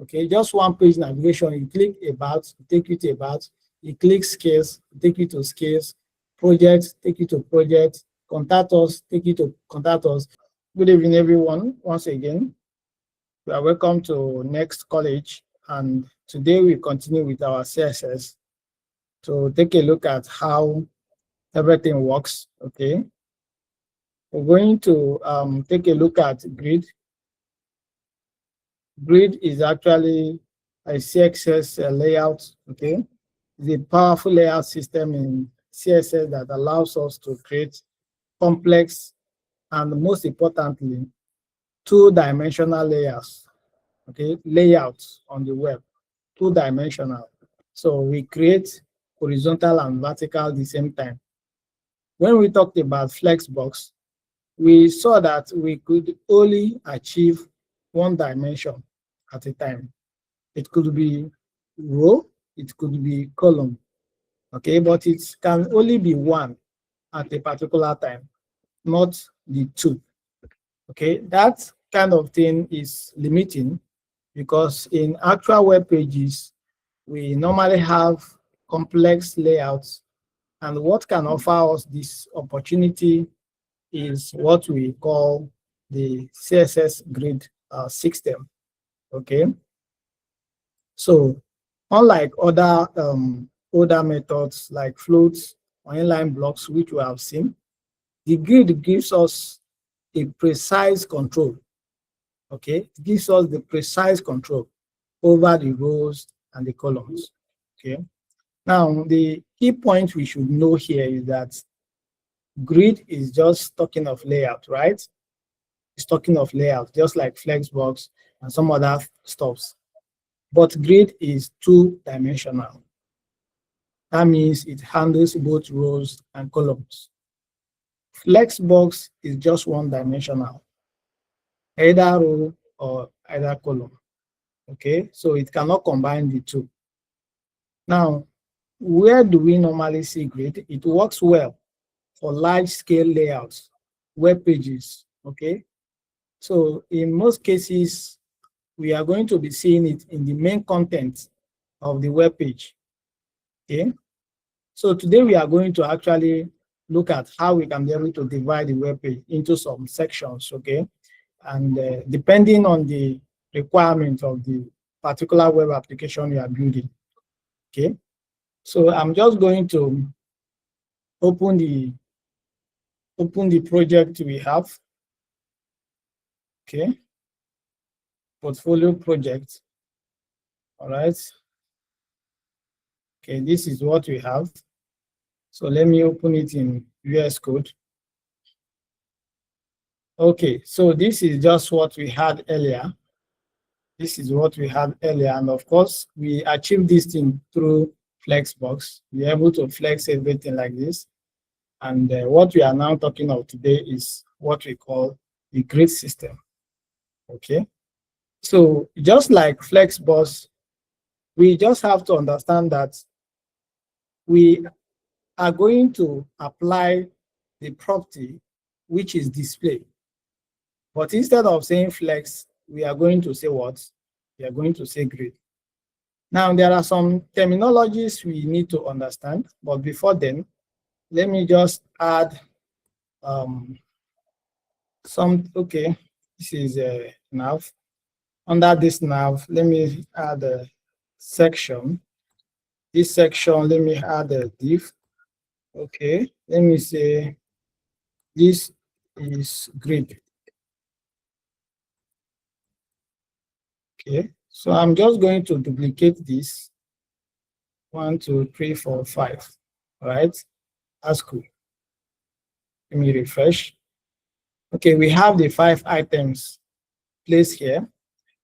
Okay, just one page navigation. You click about, take you to about. You click skills, take you to skills. Projects, take you to projects. Contact us, take you to contact us. Good evening, everyone. Once again, you are welcome to Next College, and today we continue with our CSS to take a look at how everything works. Okay, we're going to take a look at Grid. Grid is actually a CSS layout. Okay, it's a powerful layout system in CSS that allows us to create complex and, most importantly, two-dimensional layers. Okay, layouts on the web, two-dimensional. So we create horizontal and vertical at the same time. When we talked about Flexbox, we saw that we could only achieve one dimension at a time. It could be row, it could be column, okay, but it can only be one at a particular time, not the two. Okay, that kind of thing is limiting because in actual web pages, we normally have complex layouts, and what can offer us this opportunity is what we call the CSS Grid system. Okay, so unlike other older methods like floats or inline blocks, which we have seen, the grid gives us a precise control. Okay, it gives us the precise control over the rows and the columns. Okay, now the key point we should know here is that grid is just talking of layout, right? It's talking of layout, just like Flexbox and some other stuffs. But grid is two-dimensional. That means it handles both rows and columns. Flexbox is just one-dimensional, either row or either column. Okay, so it cannot combine the two. Now, where do we normally see grid? It works well for large-scale layouts, web pages. Okay, so in most cases, we are going to be seeing it in the main content of the web page. Okay, so today we are going to actually look at how we can be able to divide the web page into some sections. Okay, and depending on the requirement of the particular web application you are building. Okay, so I'm just going to open the project we have. Okay, portfolio project. All right. Okay, this is what we have. So let me open it in VS Code. Okay, so this is just what we had earlier. This is what we had earlier, and of course, we achieved this thing through Flexbox. We're able to flex everything like this. And what we are now talking of today is what we call the grid system. Okay, so just like Flexbox, we just have to understand that we are going to apply the property which is display. But instead of saying flex, we are going to say what? We are going to say grid. Now, there are some terminologies we need to understand, but before then, let me just add okay, this is a nav. Under this nav, let me add a section. This section, let me add a div. Okay, let me say this is grid. Okay, so I'm just going to duplicate this. 1, 2, 3, 4, 5. All right, that's cool. Let me refresh. Okay, we have the 5 items placed here.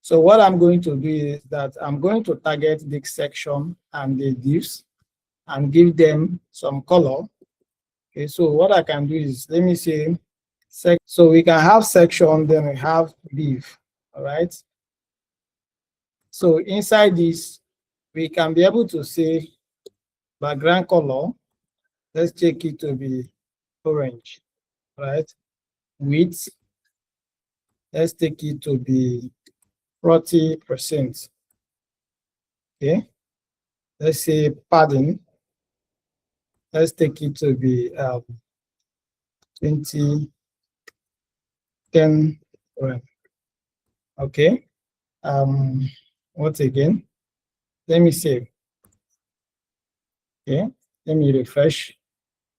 So what I'm going to do is that I'm going to target this section and the divs and give them some color. Okay, so what I can do is, let me say, so we can have section, then we have div. All right. So inside this, we can be able to say background color. Let's take it to be orange. All right. Width, let's take it to be 40%. Okay, let's say padding. Let's take it to be 20, 10. Okay. What again? Let me save. Okay, let me refresh.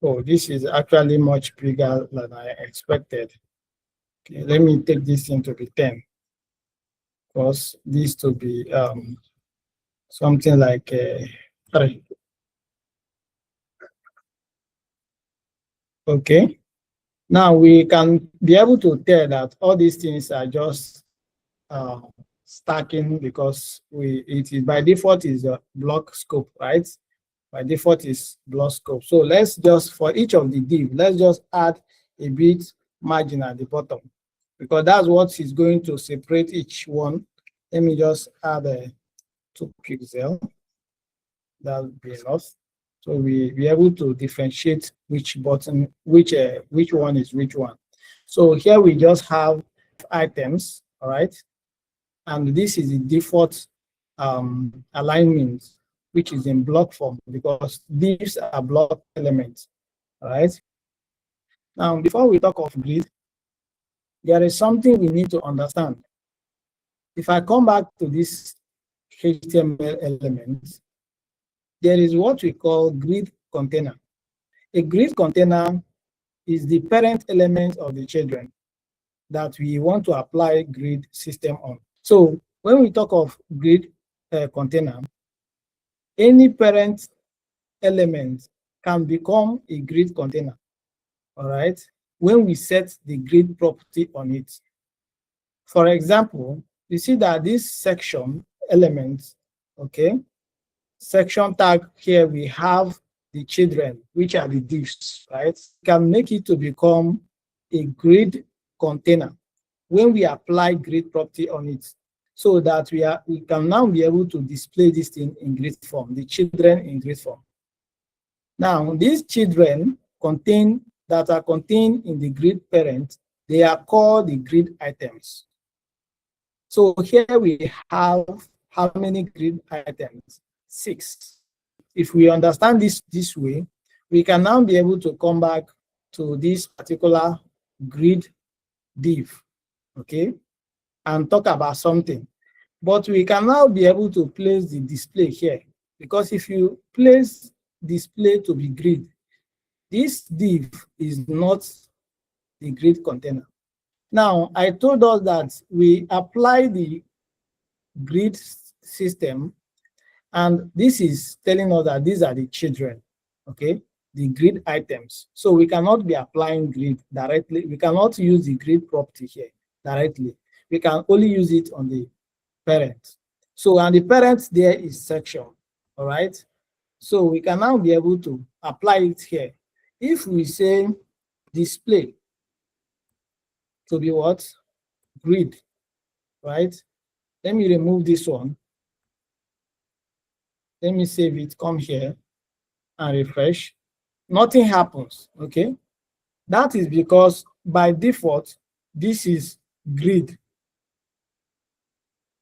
Oh, this is actually much bigger than I expected. Okay, let me take this thing to be 10. Because this to be something like 3. Okay. Now we can be able to tell that all these things are just stacking because it is by default is a block scope, right? By default is block scope. So let's just, for each of the div, let's just add a bit margin at the bottom because that's what is going to separate each one. Let me just add a 2 pixel. That would be enough. So we be able to differentiate which button, which one is which one. So here we just have items, all right? And this is the default alignment, which is in block form because these are block elements, all right? Now, before we talk of grid, there is something we need to understand. If I come back to this HTML element, there is what we call grid container. A grid container is the parent element of the children that we want to apply grid system on. So when we talk of grid container, any parent element can become a grid container, all right, when we set the grid property on it. For example, you see that this section element, okay, section tag here, we have the children, which are the divs, right? Can make it to become a grid container when we apply grid property on it, so that we can now be able to display this thing in grid form, the children in grid form. Now, these children that are contained in the grid parent, they are called the grid items. So here we have how many grid items? 6. If we understand this way, we can now be able to come back to this particular grid div, okay, and talk about something. But we can now be able to place the display here, because if you place display to be grid, this div is not the grid container. Now, I told us that we apply the grid system, and this is telling us that these are the children, okay, the grid items. So we cannot be applying grid directly. We cannot use the grid property here directly. We can only use it on the parent. So, and the parent there is section, all right? So we can now be able to apply it here. If we say display to be what? Grid, right? Let me remove this one. Let me save it, come here and refresh. Nothing happens, okay? That is because by default, this is grid,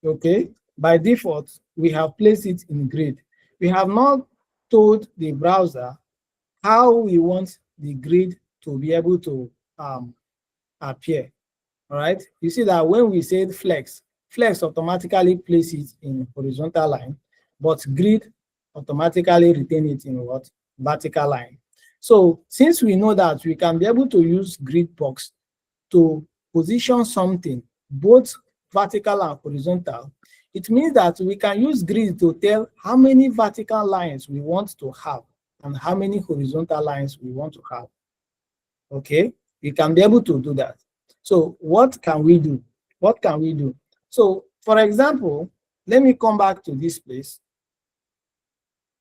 okay? By default, we have placed it in grid. We have not told the browser how we want the grid to be able to appear, all right? You see that when we said flex automatically place it in horizontal line, but grid automatically retain it in what? Vertical line. So since we know that we can be able to use grid box to position something both vertical and horizontal, it means that we can use grid to tell how many vertical lines we want to have and how many horizontal lines we want to have. Okay, we can be able to do that. So what can we do? What can we do? So for example, let me come back to this place.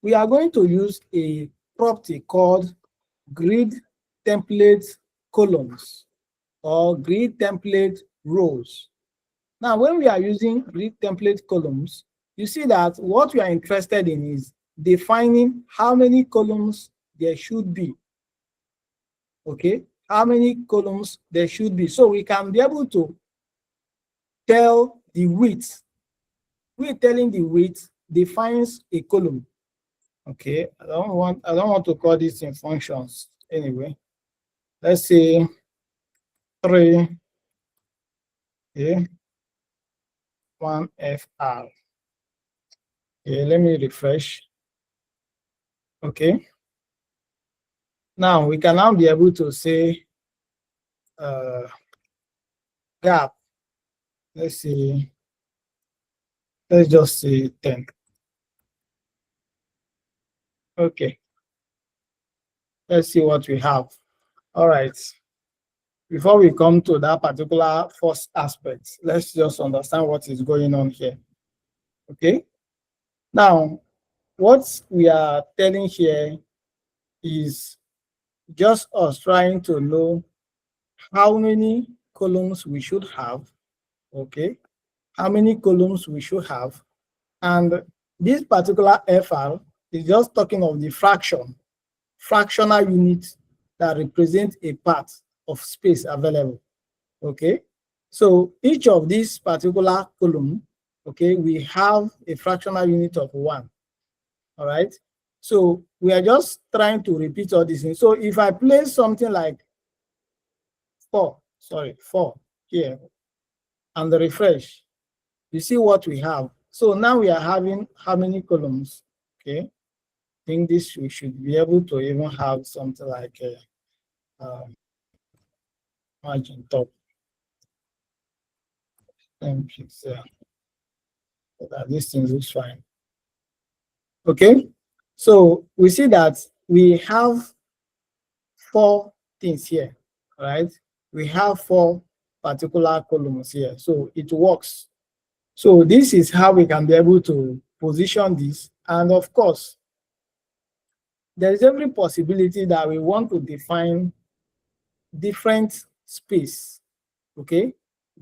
We are going to use a property called grid template columns or grid template rows. Now, when we are using grid template columns, you see that what we are interested in is defining how many columns there should be. Okay, how many columns there should be. So we can be able to tell the width we're telling the width defines a column. Okay, I don't want to call this in functions anyway. Let's say 3, okay, 1 FR. Okay, let me refresh. Okay. Now we can now be able to say gap. Let's see. Let's just say 10. Okay. Let's see what we have. All right. Before we come to that particular first aspect, let's just understand what is going on here. Okay. Now, what we are telling here is just us trying to know how many columns we should have. Okay. How many columns we should have. And this particular FR is just talking of the fractional unit that represents a part of space available. Okay, so each of these particular column, okay, we have a fractional unit of 1. All right, so we are just trying to repeat all these things. So if I place something like 4 here and refresh, you see what we have. So now we are having how many columns? Okay, I think this we should be able to even have something like a margin top 10 pixel so that this thing looks fine. Okay, so we see that we have 4 things here, right? We have 4 particular columns here, so it works. So this is how we can be able to position this. And of course, there is every possibility that we want to define different space, okay?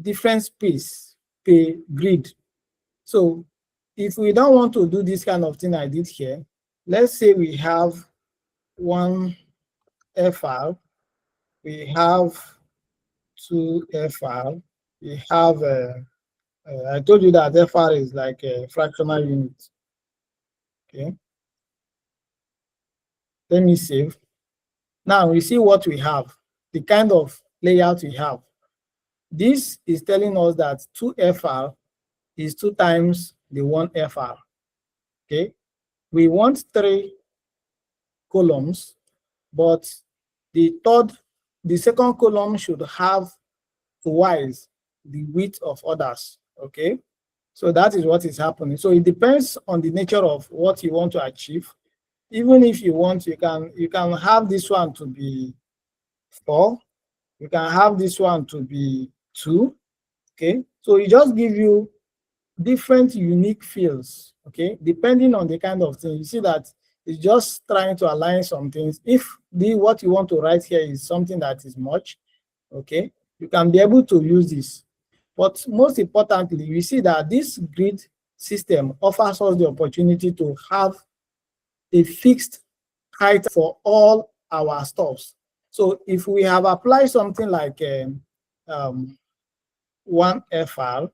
Different space per grid. So if we don't want to do this kind of thing I did here, let's say we have 1 FR, we have 2 FR, we have, I told you that FR is like a fractional unit. Okay. Let me save. Now we see what we have, the kind of layout we have. This is telling us that 2 FR is 2 times the 1 FR. Okay. We want 3 columns, but the second column should have twice the width of others. Okay, so that is what is happening. So it depends on the nature of what you want to achieve. Even if you want, you can have this one to be 4, you can have this one to be 2. Okay, so it just give you different unique fields, okay, depending on the kind of thing. You see that it's just trying to align some things. If what you want to write here is something that is much, okay, you can be able to use this. But most importantly, we see that this grid system offers us the opportunity to have a fixed height for all our stuffs. So if we have applied something like 1 FR,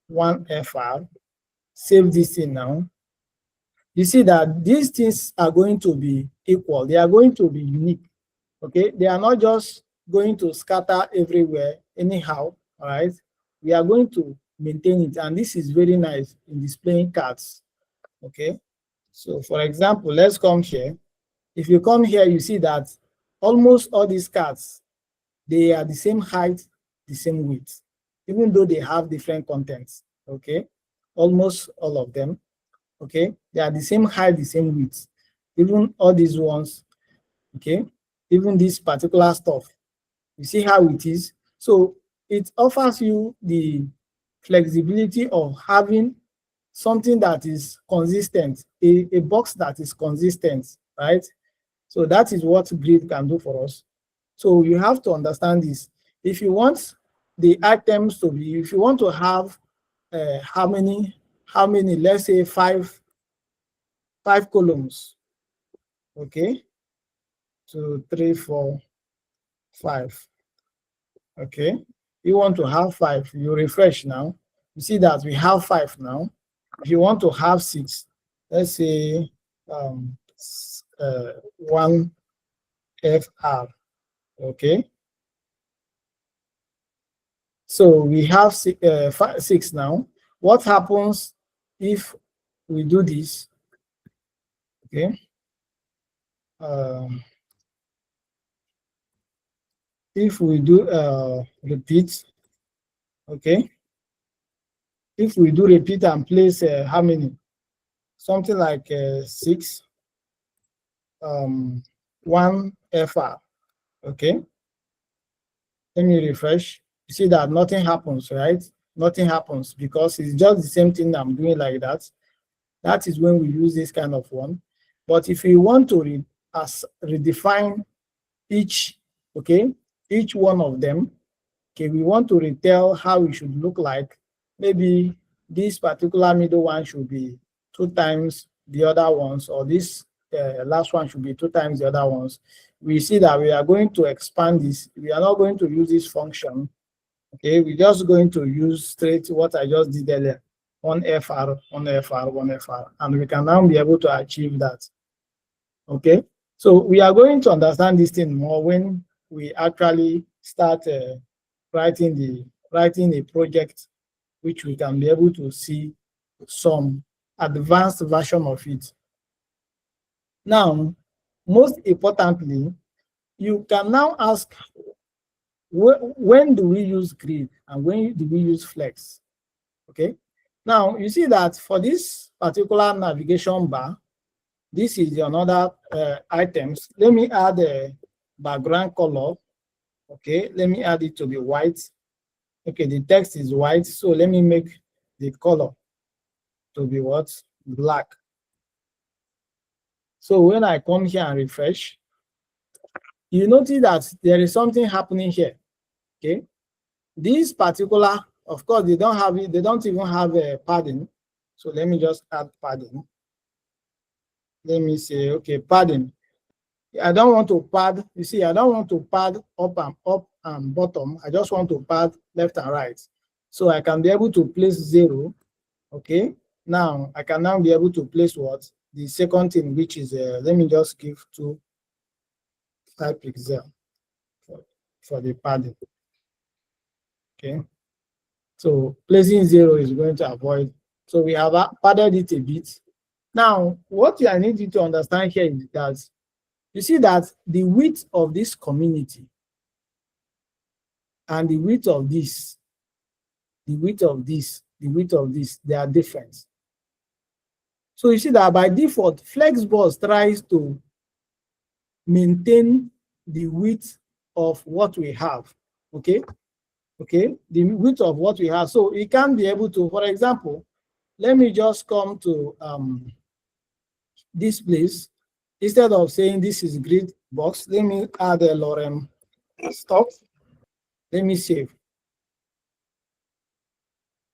1 FR, save this in now, you see that these things are going to be equal. They are going to be unique. Okay, they are not just going to scatter everywhere anyhow. All right, we are going to maintain it, and this is very nice in displaying cards. Okay, so for example, let's come here. If you come here, you see that almost all these cards, they are the same height, the same width, even though they have different contents. Okay, almost all of them. Okay, they are the same height, the same width. Even all these ones, okay, even this particular stuff, you see how it is. So it offers you the flexibility of having something that is consistent, a box that is consistent, right? So that is what grid can do for us. So you have to understand this. If you want the items to be, if you want to have how many, let's say 5 columns, okay, 2, 3, 4, 5. Okay, you want to have 5, you refresh now, you see that we have 5 now. if you want to have 6, let's say 1 FR, okay? So we have 6 now. What happens if we do this? Okay. If we do repeat, okay. If we do repeat and place how many? Something like 6, 1 FR, okay. Let me refresh. You see that nothing happens, right? Nothing happens because it's just the same thing I'm doing like that. That is when we use this kind of one. But if we want to redefine each, okay, each one of them, okay, we want to retell how it should look like. Maybe this particular middle one should be 2 times the other ones, or this last one should be 2 times the other ones. We see that we are going to expand this. We are not going to use this function. Okay, we're just going to use straight what I just did earlier. 1 FR, 1 FR, 1 FR, and we can now be able to achieve that. Okay, so we are going to understand this thing more when we actually start writing a project, which we can be able to see some advanced version of it. Now, most importantly, you can now ask, when do we use grid and when do we use flex? Okay. Now, you see that for this particular navigation bar, this is another items. Let me add a background color. Okay, let me add it to be white. Okay, the text is white, so let me make the color to be what? Black. So when I come here and refresh, you notice that there is something happening here. Okay, this particular, of course, they don't have it, they don't even have a padding. So let me just add padding. Let me say, okay, padding. I don't want to pad, you see, I don't want to pad up and bottom. I just want to pad left and right. So I can be able to place 0. Okay. Now I can now be able to place what? The second thing, which is, let me just give 5 pixels for the padding. Okay. So placing 0 is going to avoid. So we have padded it a bit. Now, what I need you to understand here is that you see that the width of this community and the width of this, the width of this, the width of this, they are different. So you see that by default, Flexbox tries to maintain the width of what we have. Okay. Okay, the width of what we have. So it can be able to, for example, let me just come to this place. Instead of saying this is grid box, let me add a lorem stop. Let me save.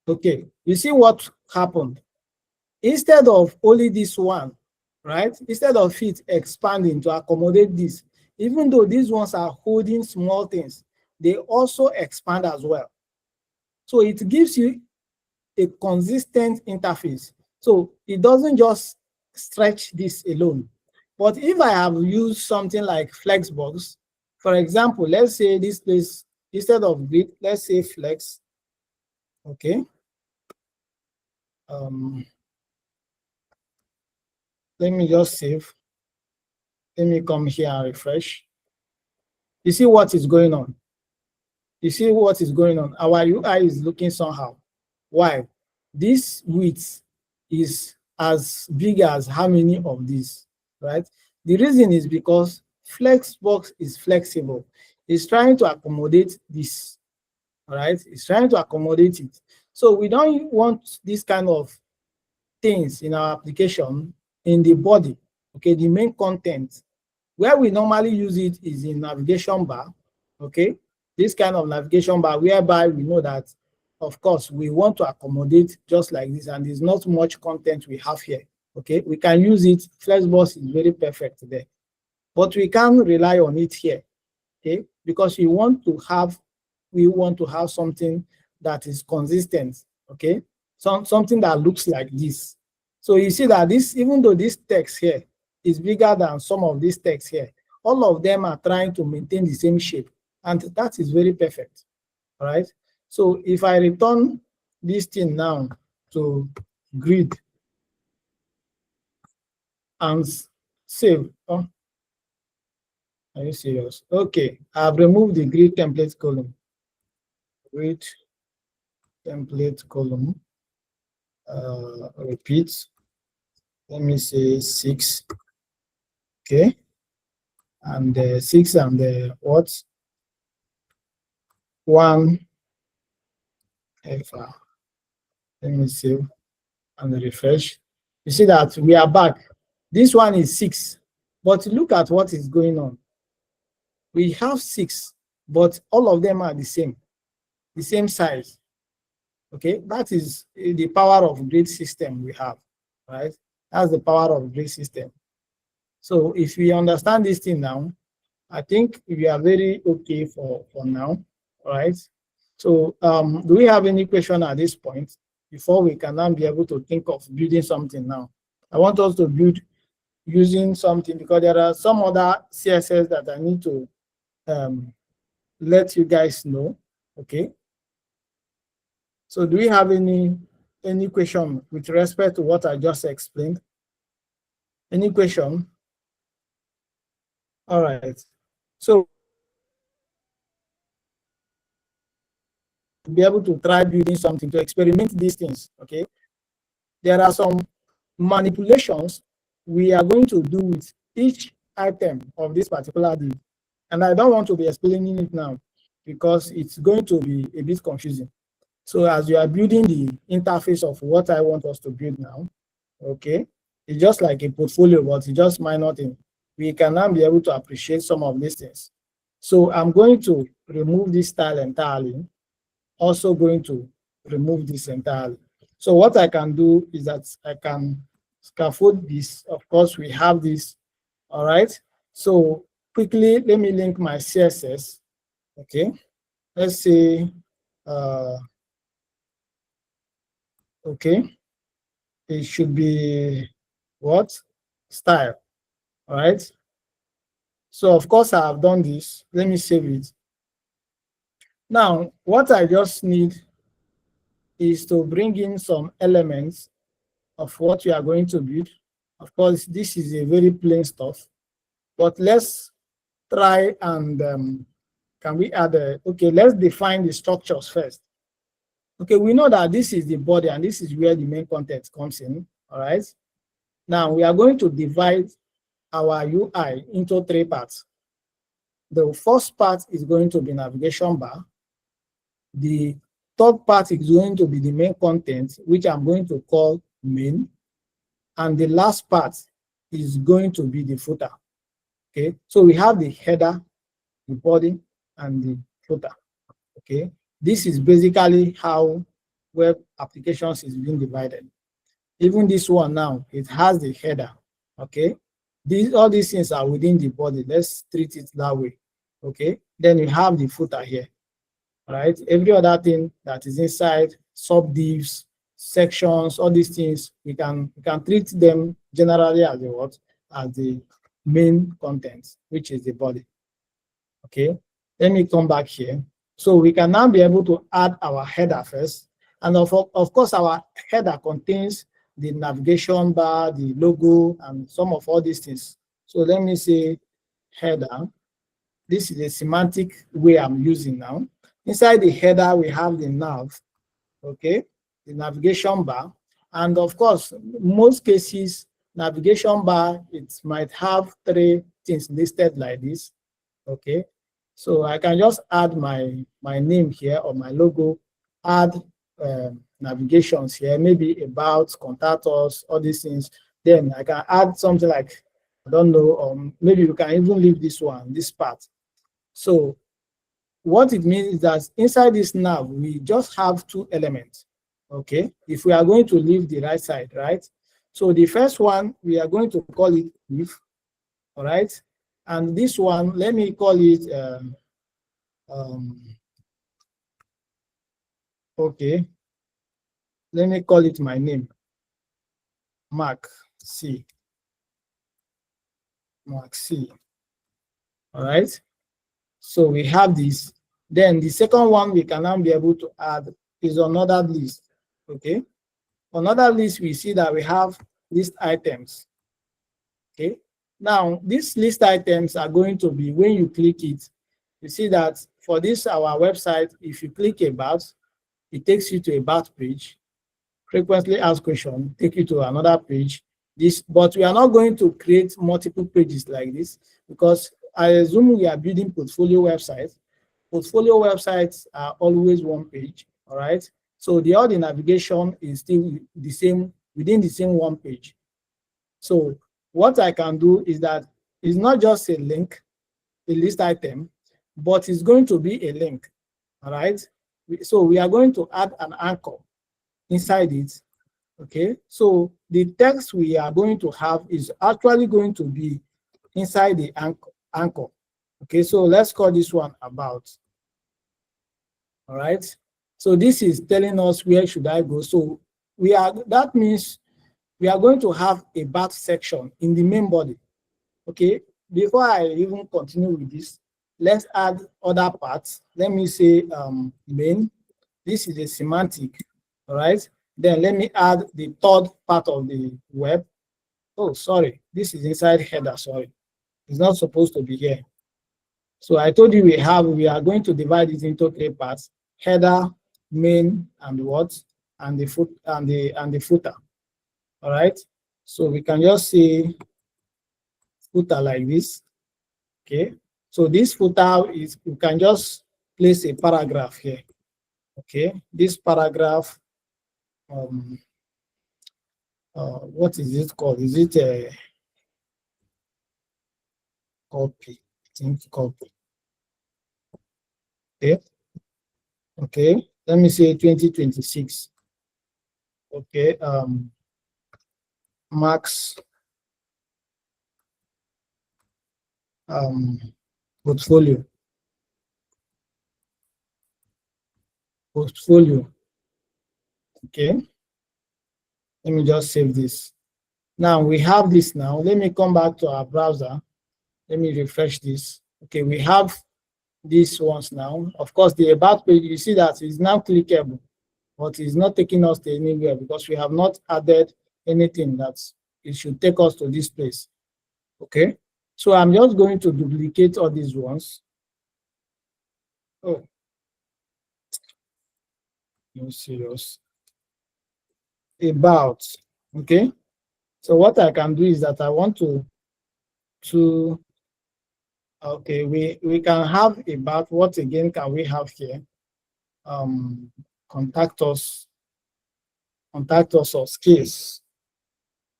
Okay, you see what happened? Instead of only this one, right? Instead of it expanding to accommodate this, even though these ones are holding small things, they also expand as well. So it gives you a consistent interface. So it doesn't just stretch this alone. But if I have used something like Flexbox, for example, let's say this place, instead of grid, let's say flex. Okay. Let me just save. Let me come here and refresh. You see what is going on? You see what is going on? Our UI is looking somehow. Why? This width is as big as how many of these, right? The reason is because Flexbox is flexible. It's trying to accommodate this, right? It's trying to accommodate it. So we don't want this kind of things in our application in the body, okay, the main content. Where we normally use it is in navigation bar, okay? This kind of navigation bar whereby we know that, of course, we want to accommodate just like this, and there's not much content we have here, okay? We can use it. Flexbox is very perfect there, but we can't rely on it here, okay? Because we want to have something that is consistent, okay? something that looks like this. So you see that this, even though this text here is bigger than some of these texts here, all of them are trying to maintain the same shape, and that is very perfect. All right. So if I return this thing now to grid and save, oh, are you serious? Okay, I've removed the grid template column. Grid template column. Repeat. Let me say 6. Okay, and 6 and what? 1 alpha. Let me save and refresh. You see that we are back. This one is 6, but look at what is going on. We have 6, but all of them are the same size. Okay, that is the power of grid system we have, right? That's the power of grid system. So if we understand this thing now, I think we are very okay for now, all right? So do we have any question at this point before we can now be able to think of building something now? I want us to build using something because there are some other CSS that I need to let you guys know, okay? So do we have any question with respect to what I just explained? Any question? All right. So be able to try building something to experiment these things, okay? There are some manipulations we are going to do with each item of this particular div. And I don't want to be explaining it now because it's going to be a bit confusing. So as you are building the interface of what I want us to build now, okay, it's just like a portfolio, but it's just minor thing. We can now be able to appreciate some of these things. So I'm going to remove this style entirely, also going to remove this entirely. So what I can do is that I can scaffold this. Of course, we have this, all right? So quickly, let me link my CSS, okay? Let's say, okay, it should be what? Style, all right? So of course I have done this. Let me save it. Now, what I just need is to bring in some elements of what we are going to build. Of course, this is a very plain stuff, but let's try and can we add okay, let's define the structures first. Okay, we know that this is the body and this is where the main content comes in, all right? Now we are going to divide our UI into 3 parts. The first part is going to be navigation bar. The third part is going to be the main content, which I'm going to call main. And the last part is going to be the footer. Okay, so we have the header, the body, and the footer. Okay, this is basically how web applications is being divided. Even this one now, it has the header. Okay, all these things are within the body. Let's treat it that way. Okay, then you have the footer here. Right, every other thing that is inside, sub divs, sections, all these things, we can treat them generally as the what? As the main content, which is the body. Okay, let me come back here. So we can now be able to add our header first. And of course, our header contains the navigation bar, the logo, and some of all these things. So let me say header. This is the semantic way I'm using now. Inside the header, we have the nav, okay, the navigation bar. And of course, most cases, navigation bar, it might have 3 things listed like this, okay? So I can just add my name here or my logo, add navigations here, maybe about, contact us, all these things. Then I can add something like, I don't know, maybe you can even leave this one, this part. So what it means is that inside this nav, we just have 2 elements, okay? If we are going to leave the right side, right? So the first one, we are going to call it if, all right? And this one, let me call it, okay. Let me call it my name, Mark C. Mark C. All right. So we have this. Then the second one we can now be able to add is another list. Okay. Another list, we see that we have list items. Okay. Now, these list items are going to be, when you click it, you see that for this, our website, if you click about, it takes you to a about page. Frequently asked question, take you to another page. But we are not going to create multiple pages like this, because I assume we are building portfolio websites. Portfolio websites are always one page, all right? So all the navigation is still the same, within the same one page. So what I can do is that it's not just a link, a list item, but it's going to be a link, all right? So we are going to add an anchor inside it, okay? So the text we are going to have is actually going to be inside the anchor. Okay, so let's call this one about. All right, so this is telling us where should I go. So that means we are going to have a about section in the main body. Okay, before I even continue with this, let's add other parts. Let me say main. This is a semantic. All right, then let me add the third part of the web. Oh, sorry, this is inside header. Sorry, it's not supposed to be here. So I told you we are going to divide it into 3 parts: header, main, and what, and the footer. All right. So we can just say footer like this. Okay. So this footer is, you can just place a paragraph here. Okay. This paragraph, what is it called? Is it a copy? I think copy. Okay. Okay. Let me say 2026. Okay. Max portfolio. Okay, let me just save this. Now we have this. Now let me come back to our browser. Let me refresh this. Okay, we have these ones now. Of course, the about page, you see that is now clickable, but it's not taking us to anywhere because we have not added anything that it should take us to this place. Okay, so I'm just going to duplicate all these ones. Oh, no serious. About. Okay, so what I can do is that I want to okay, we can have about. What again can we have here? Contact us or skills.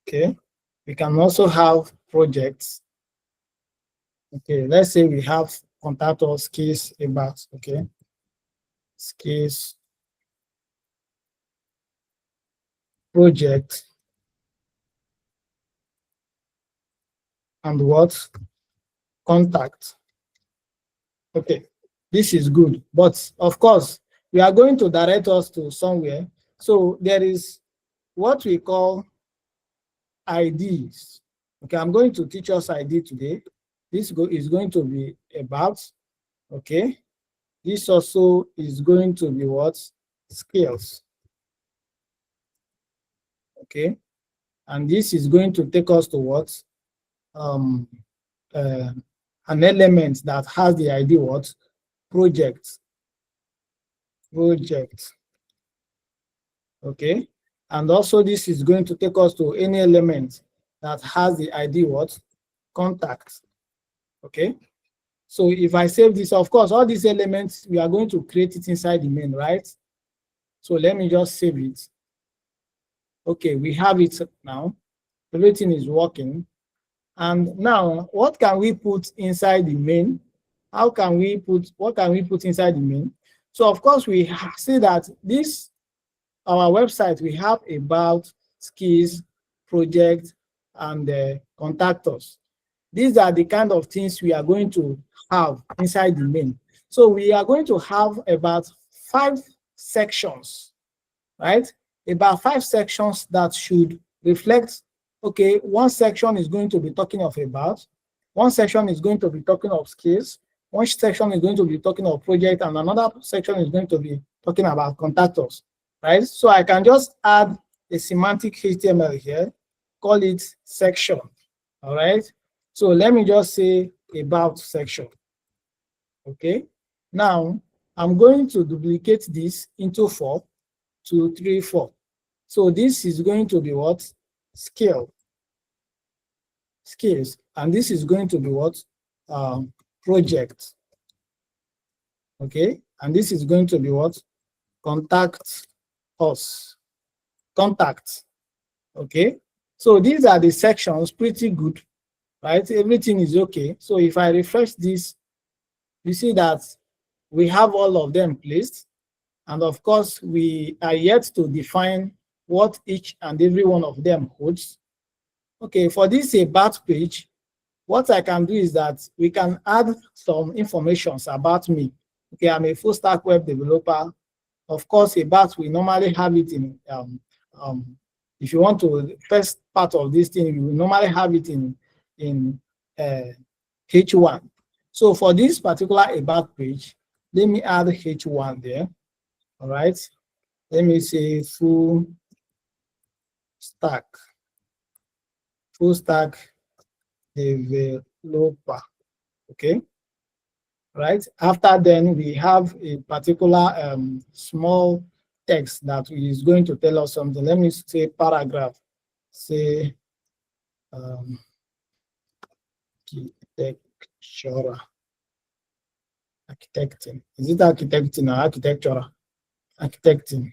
Okay, we can also have projects. Okay, let's say we have contact us, skills, about. Okay, skills, project, and what? Contact. Okay, this is good, but of course we are going to direct us to somewhere. So there is what we call IDs. Okay, I'm going to teach us ID today. This is going to be about. Okay, this also is going to be what? Skills. Okay, and this is going to take us to what? An element that has the ID what? Project. Okay, and also this is going to take us to any element that has the ID what? Contact. Okay, so if I save this, of course, all these elements, we are going to create it inside the main, right? So let me just save it. Okay, we have it now. Everything is working. And now, what can we put inside the main? What can we put inside the main? So of course, we see that this, our website, we have about, skills, project, and contact us. These are the kind of things we are going to have inside the main. So we are going to have about 5 sections, right? about 5 sections that should reflect, okay, one section is going to be talking of about, one section is going to be talking of skills, one section is going to be talking of project, and another section is going to be talking about contactors, right? So I can just add a semantic HTML here, call it section, all right? So let me just say about section, okay? Now, I'm going to duplicate this into 4, 2, 3, 4. So this is going to be what? Skills. And this is going to be what? Project. Okay. And this is going to be what? Contact us. Contact. Okay. So these are the sections, pretty good, right? Everything is okay. So if I refresh this, you see that we have all of them placed. And of course, we are yet to define what each and every one of them holds. Okay, for this about page, what I can do is that we can add some information about me. Okay, I'm a full stack web developer. Of course, about we normally have it in, if you want to, first part of this thing, you will normally have it in H1. So for this particular about page, let me add H1 there. All right. Let me say full stack developer. Okay. Right. After then, we have a particular small text that is going to tell us something. Let me say paragraph. Say architectural. Architecting. Is it architecting or architectural? Architecting.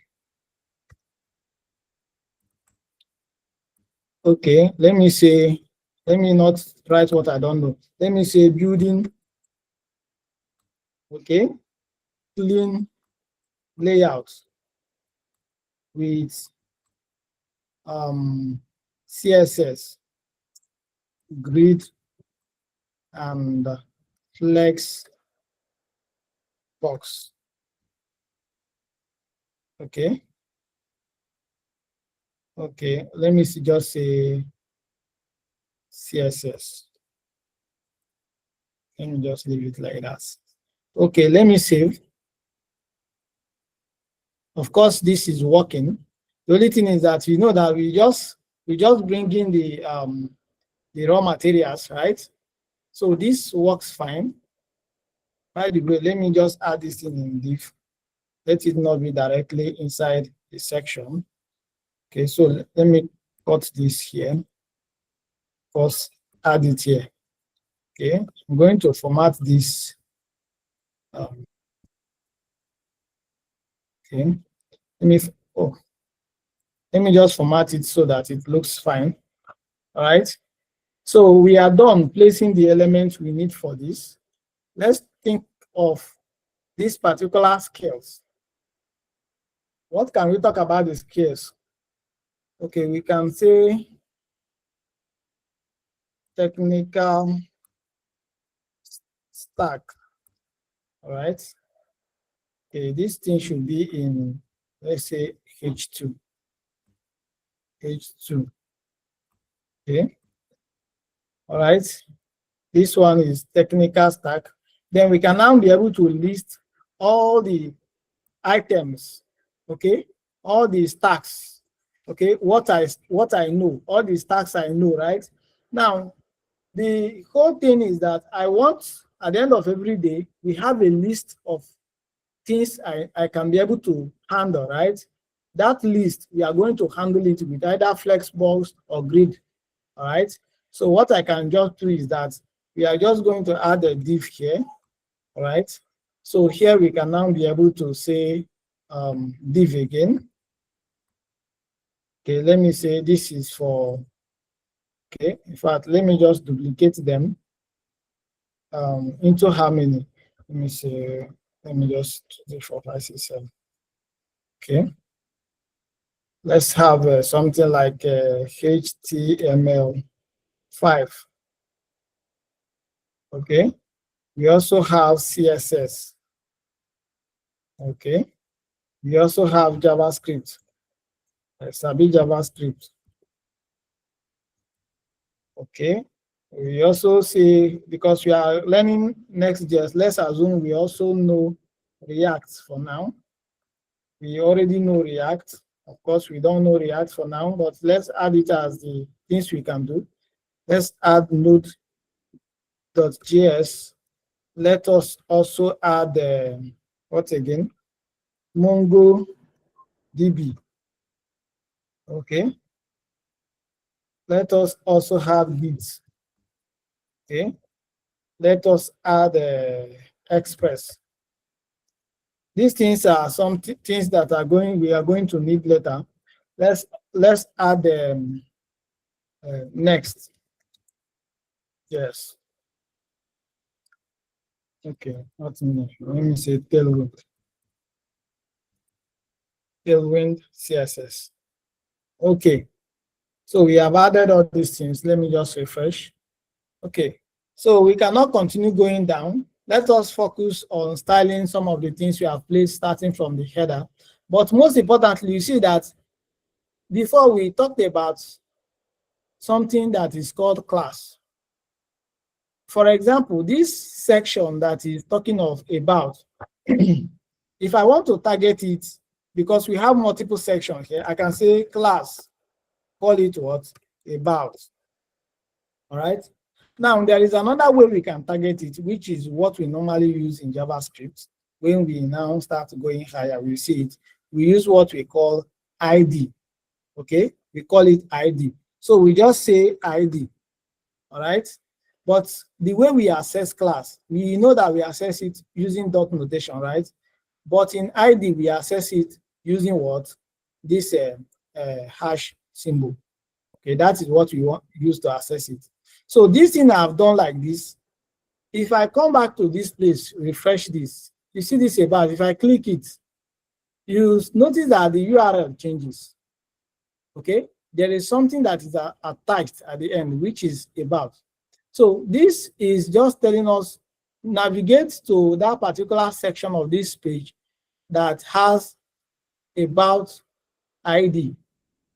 Okay, let me say, let me not write what I don't know. Let me say building, okay, clean layout with CSS Grid and Flexbox. Okay. Okay, let me see, just say CSS. Let me just leave it like that. Okay, let me save. Of course, this is working. The only thing is that you know that we just bring in the raw materials, right? So this works fine. By the way, let me just add this in div. Let it not be directly inside the section. Okay, so let me cut this here. First, add it here. Okay, I'm going to format this. Okay, let me just format it so that it looks fine. All right. So we are done placing the elements we need for this. Let's think of these particular skills. What can we talk about the skills? Okay, we can say technical stack. All right. Okay, this thing should be in, let's say, H2. H2. Okay. All right. This one is technical stack. Then we can now be able to list all the items, okay, all the stacks, okay, what I know, all the stacks I know, right? Now, the whole thing is that I want, at the end of every day, we have a list of things I can be able to handle, right? That list, we are going to handle it with either Flexbox or Grid, all right? So what I can just do is that we are just going to add a div here, all right? So here we can now be able to say div again. Okay, let me say this is for, okay, in fact, let me just duplicate them into how many? Let me say, let me just 2, 3, 4, 5, 6, 7. Okay. Let's have something like HTML5. Okay. We also have CSS. Okay. We also have JavaScript. Sabi JavaScript. Okay. We also see, because we are learning Next.js, let's assume we also know React for now. We already know React. Of course, we don't know React for now, but let's add it as the things we can do. Let's add Node.js. Let us also add, what again? MongoDB. Okay. Let us also have Git. Okay. Let us add Express. These things are some things that we are going to need later. Let's add next. Yes. Okay. What's next? Let me say Tailwind. Tailwind CSS. Okay. So we have added all these things. Let me just refresh. Okay. So we cannot continue going down. Let us focus on styling some of the things we have placed starting from the header. But most importantly, you see that before we talked about something that is called class. For example, this section that is talking of about, if I want to target it, because we have multiple sections here, I can say class, call it what? About. All right. Now, there is another way we can target it, which is what we normally use in JavaScript. When we now start going higher, we see it. We use what we call ID. Okay. We call it ID. So we just say ID. All right. But the way we access class, we know that we access it using dot notation, right? But in ID, we access it using what? This hash symbol. Okay, that is what we want use to access it. So this thing I've done like this. If I come back to this place, refresh this, you see this about, if I click it, you notice that the URL changes. Okay, there is something that is attached at the end, which is about. So this is just telling us navigate to that particular section of this page that has about ID.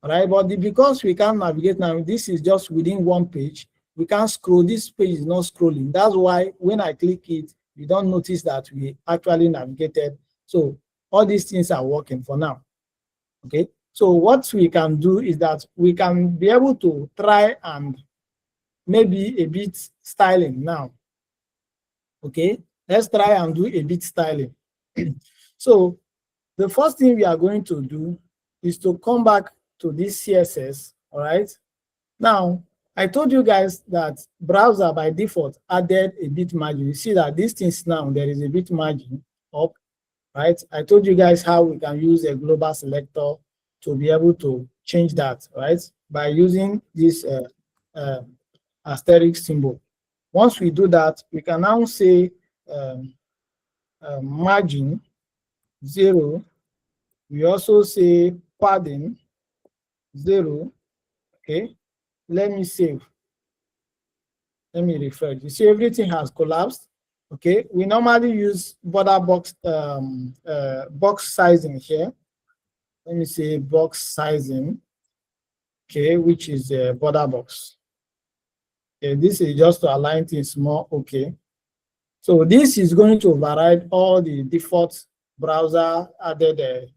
All right, but because we can't navigate now, this is just within one page. We can't scroll. This page is not scrolling. That's why when I click it, you don't notice that we actually navigated. So all these things are working for now. Okay, so what we can do is that we can be able to try and maybe a bit styling now. Okay, let's try and do a bit styling. So the first thing we are going to do is to come back to this CSS. All right. Now, I told you guys that browser by default added a bit margin. You see that these things now, there is a bit margin up, right? I told you guys how we can use a global selector to be able to change that, right? By using this asterisk symbol. Once we do that, we can now say margin 0. We also say padding 0. Okay, let me save. Let me refresh. You see, everything has collapsed. Okay, we normally use border box box sizing here. Let me say box sizing. Okay, which is a border box. Okay, this is just to align things more. Okay, so this is going to override all the default browser added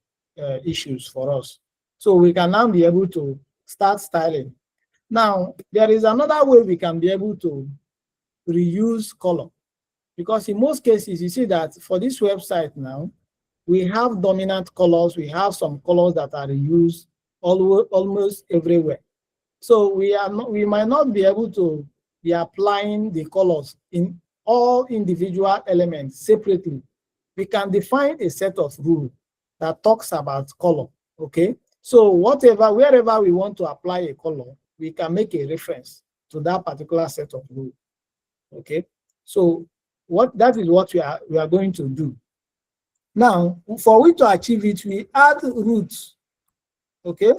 issues for us. So we can now be able to start styling. Now, there is another way we can be able to reuse color, because in most cases, you see that for this website now, we have dominant colors. We have some colors that are reused almost everywhere. So we might not be able to be applying the colors in all individual elements separately. We can define a set of rules that talks about color. Okay, so wherever we want to apply a color, we can make a reference to that particular set of rules. Okay, so that is what we are going to do. Now, for we to achieve it, we add roots. Okay,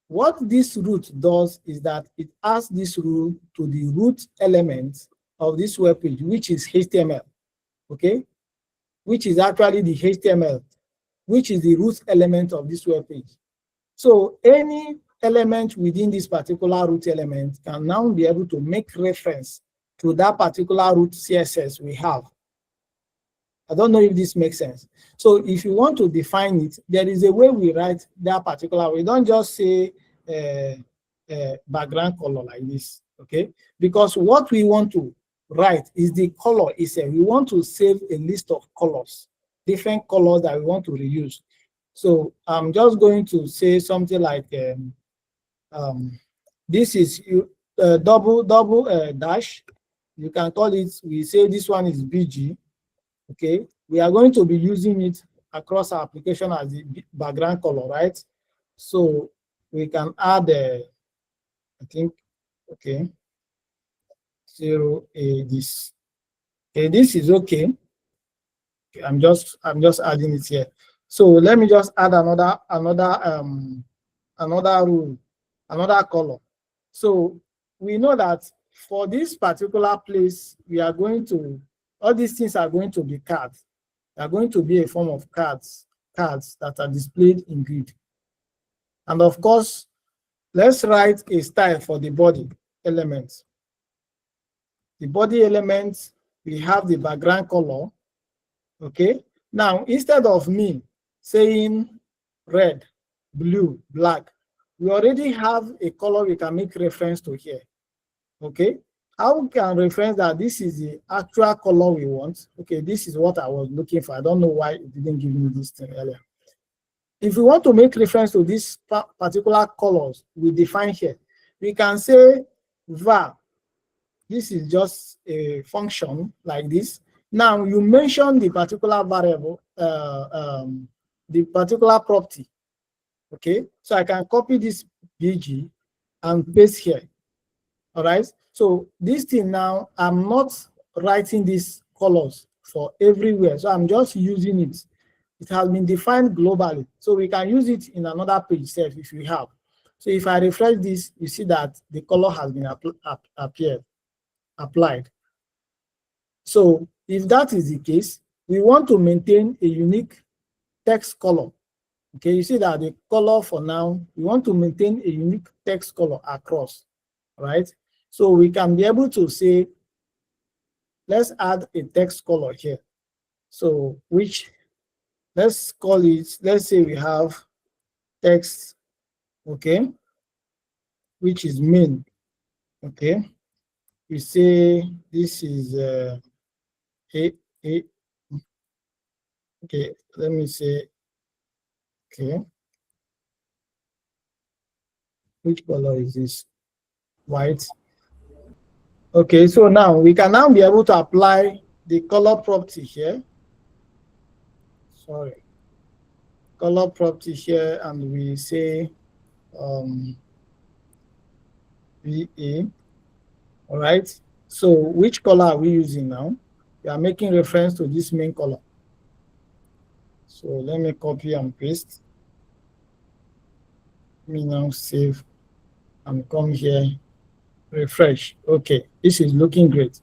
what this root does is that it adds this rule to the root element of this web page, which is HTML. Okay, which is actually the HTML, which is the root element of this web page. So any element within this particular root element can now be able to make reference to that particular root CSS we have. I don't know if this makes sense. So if you want to define it, there is a way we write that particular. We don't just say background color like this, okay? Because what we want to write is the color itself. We want to save a list of colors, different colors that we want to reuse. So I'm just going to say something like this is double dash. You can call it, we say this one is BG. Okay, we are going to be using it across our application as the background color, right? So we can add I think, okay, 0A this. Okay, this is okay. I'm just adding it here. So let me just add another rule, another color. So we know that for this particular place, we are going to, all these things are going to be cards. They are going to be a form of cards that are displayed in grid. And of course, let's write a style for the body element. The body element, we have the background color. Okay. Now, instead of me saying red, blue, black, we already have a color we can make reference to here. Okay. How we can reference that this is the actual color we want? Okay, this is what I was looking for. I don't know why it didn't give me this thing earlier. If we want to make reference to these particular colors we define here, we can say var. This is just a function like this. Now you mention the particular variable, the particular property. Okay, so I can copy this BG and paste here. All right. So this thing now, I'm not writing these colors for everywhere. So I'm just using it. It has been defined globally. So we can use it in another page itself if we have. So if I refresh this, you see that the color has been applied. So if that is the case, we want to maintain a unique text color. Okay, you see that the color for now, we want to maintain a unique text color across, right? So we can be able to say, let's add a text color here. So which, let's call it, let's say we have text, okay, which is main, okay. We say this is okay, let me say, okay, which color is this? White. Okay, so now we can now be able to apply the color property here. Sorry, color property here, and we say VA. All right. So which color are we using now? We are making reference to this main color. So let me copy and paste. Let me now save and come here, refresh. Okay, this is looking great.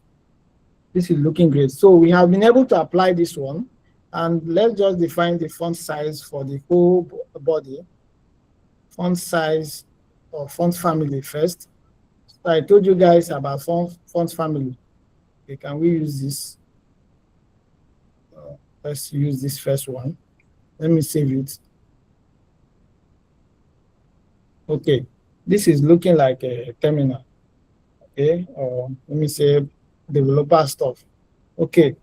This is looking great. So we have been able to apply this one, and let's just define the font size for the whole body. Font size or font family first. So I told you guys about font family. Okay, can we use this? Let's use this first one. Let me save it. Okay, this is looking like a terminal. Okay, or let me say developer stuff. Okay,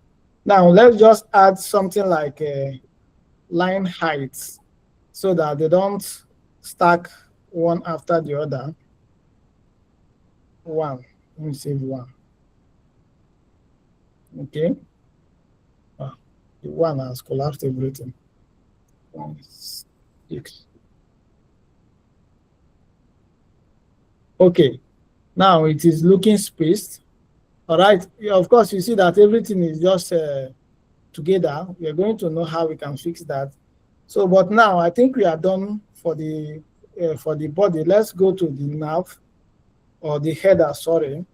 now let's just add something like a line heights so that they don't stack one after the other. One, let me save one. Okay, the one has collapsed everything. 1, 6. Okay, now it is looking spaced. All right, of course, you see that everything is just together. We are going to know how we can fix that. So, but now I think we are done for the body. Let's go to the nav or the header, sorry.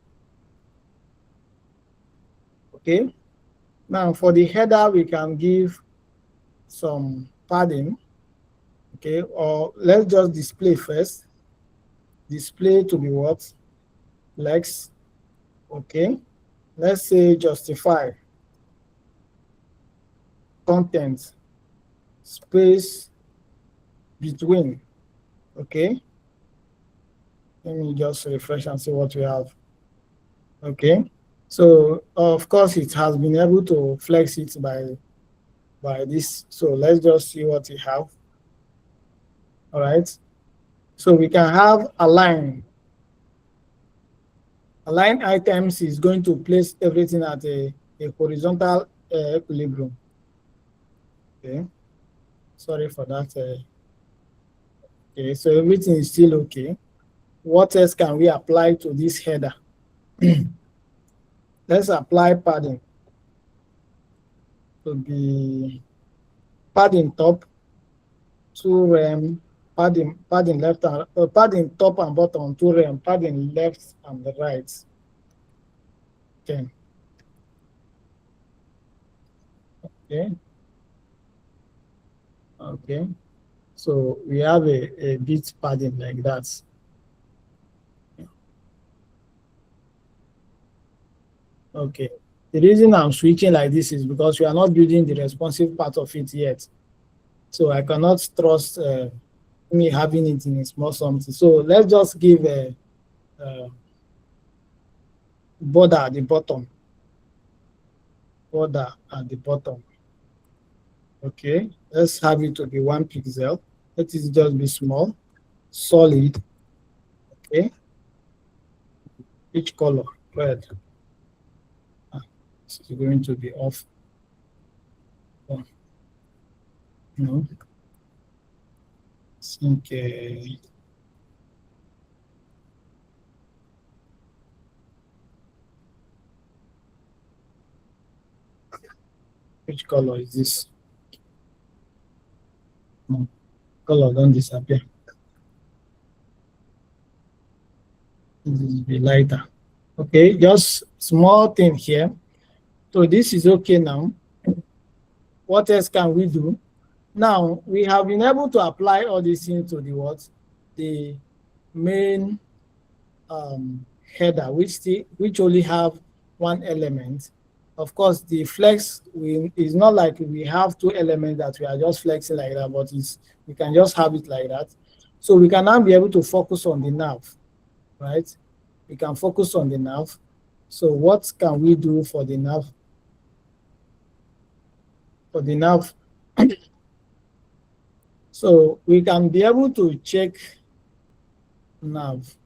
Okay, now for the header, we can give some padding. Okay, or let's just display first. Display to be what? Flex. Okay. Let's say justify content space between. Okay. Let me just refresh and see what we have. Okay. So of course it has been able to flex it by this. So let's just see what we have. All right. So we can have align. Align items is going to place everything at a horizontal equilibrium. Okay. Sorry for that. Okay. So everything is still okay. What else can we apply to this header? Let's apply padding to be padding top, 2 rem, padding left and padding top and bottom, 2 rem, padding left and the right, 10. Okay. Okay. So we have a bit padding like that. Okay. The reason I'm switching like this is because we are not building the responsive part of it yet. So I cannot trust me having it in a small something. So let's just give a border at the bottom. Border at the bottom. Okay. Let's have it to be 1 pixel. Let it just be small, solid. Okay. Each color, red. This is going to be off. Oh, no. I think which color is this? No, color don't disappear. This will be lighter. Okay, just small thing here. So this is okay now. What else can we do? Now we have been able to apply all these things to the what? The main header, which only have one element. Of course, the flex is not like we have 2 elements that we are just flexing like that, but we can just have it like that. So we can now be able to focus on the nav, right? We can focus on the nav. So what can we do for the nav? For the nav, so we can be able to check nav.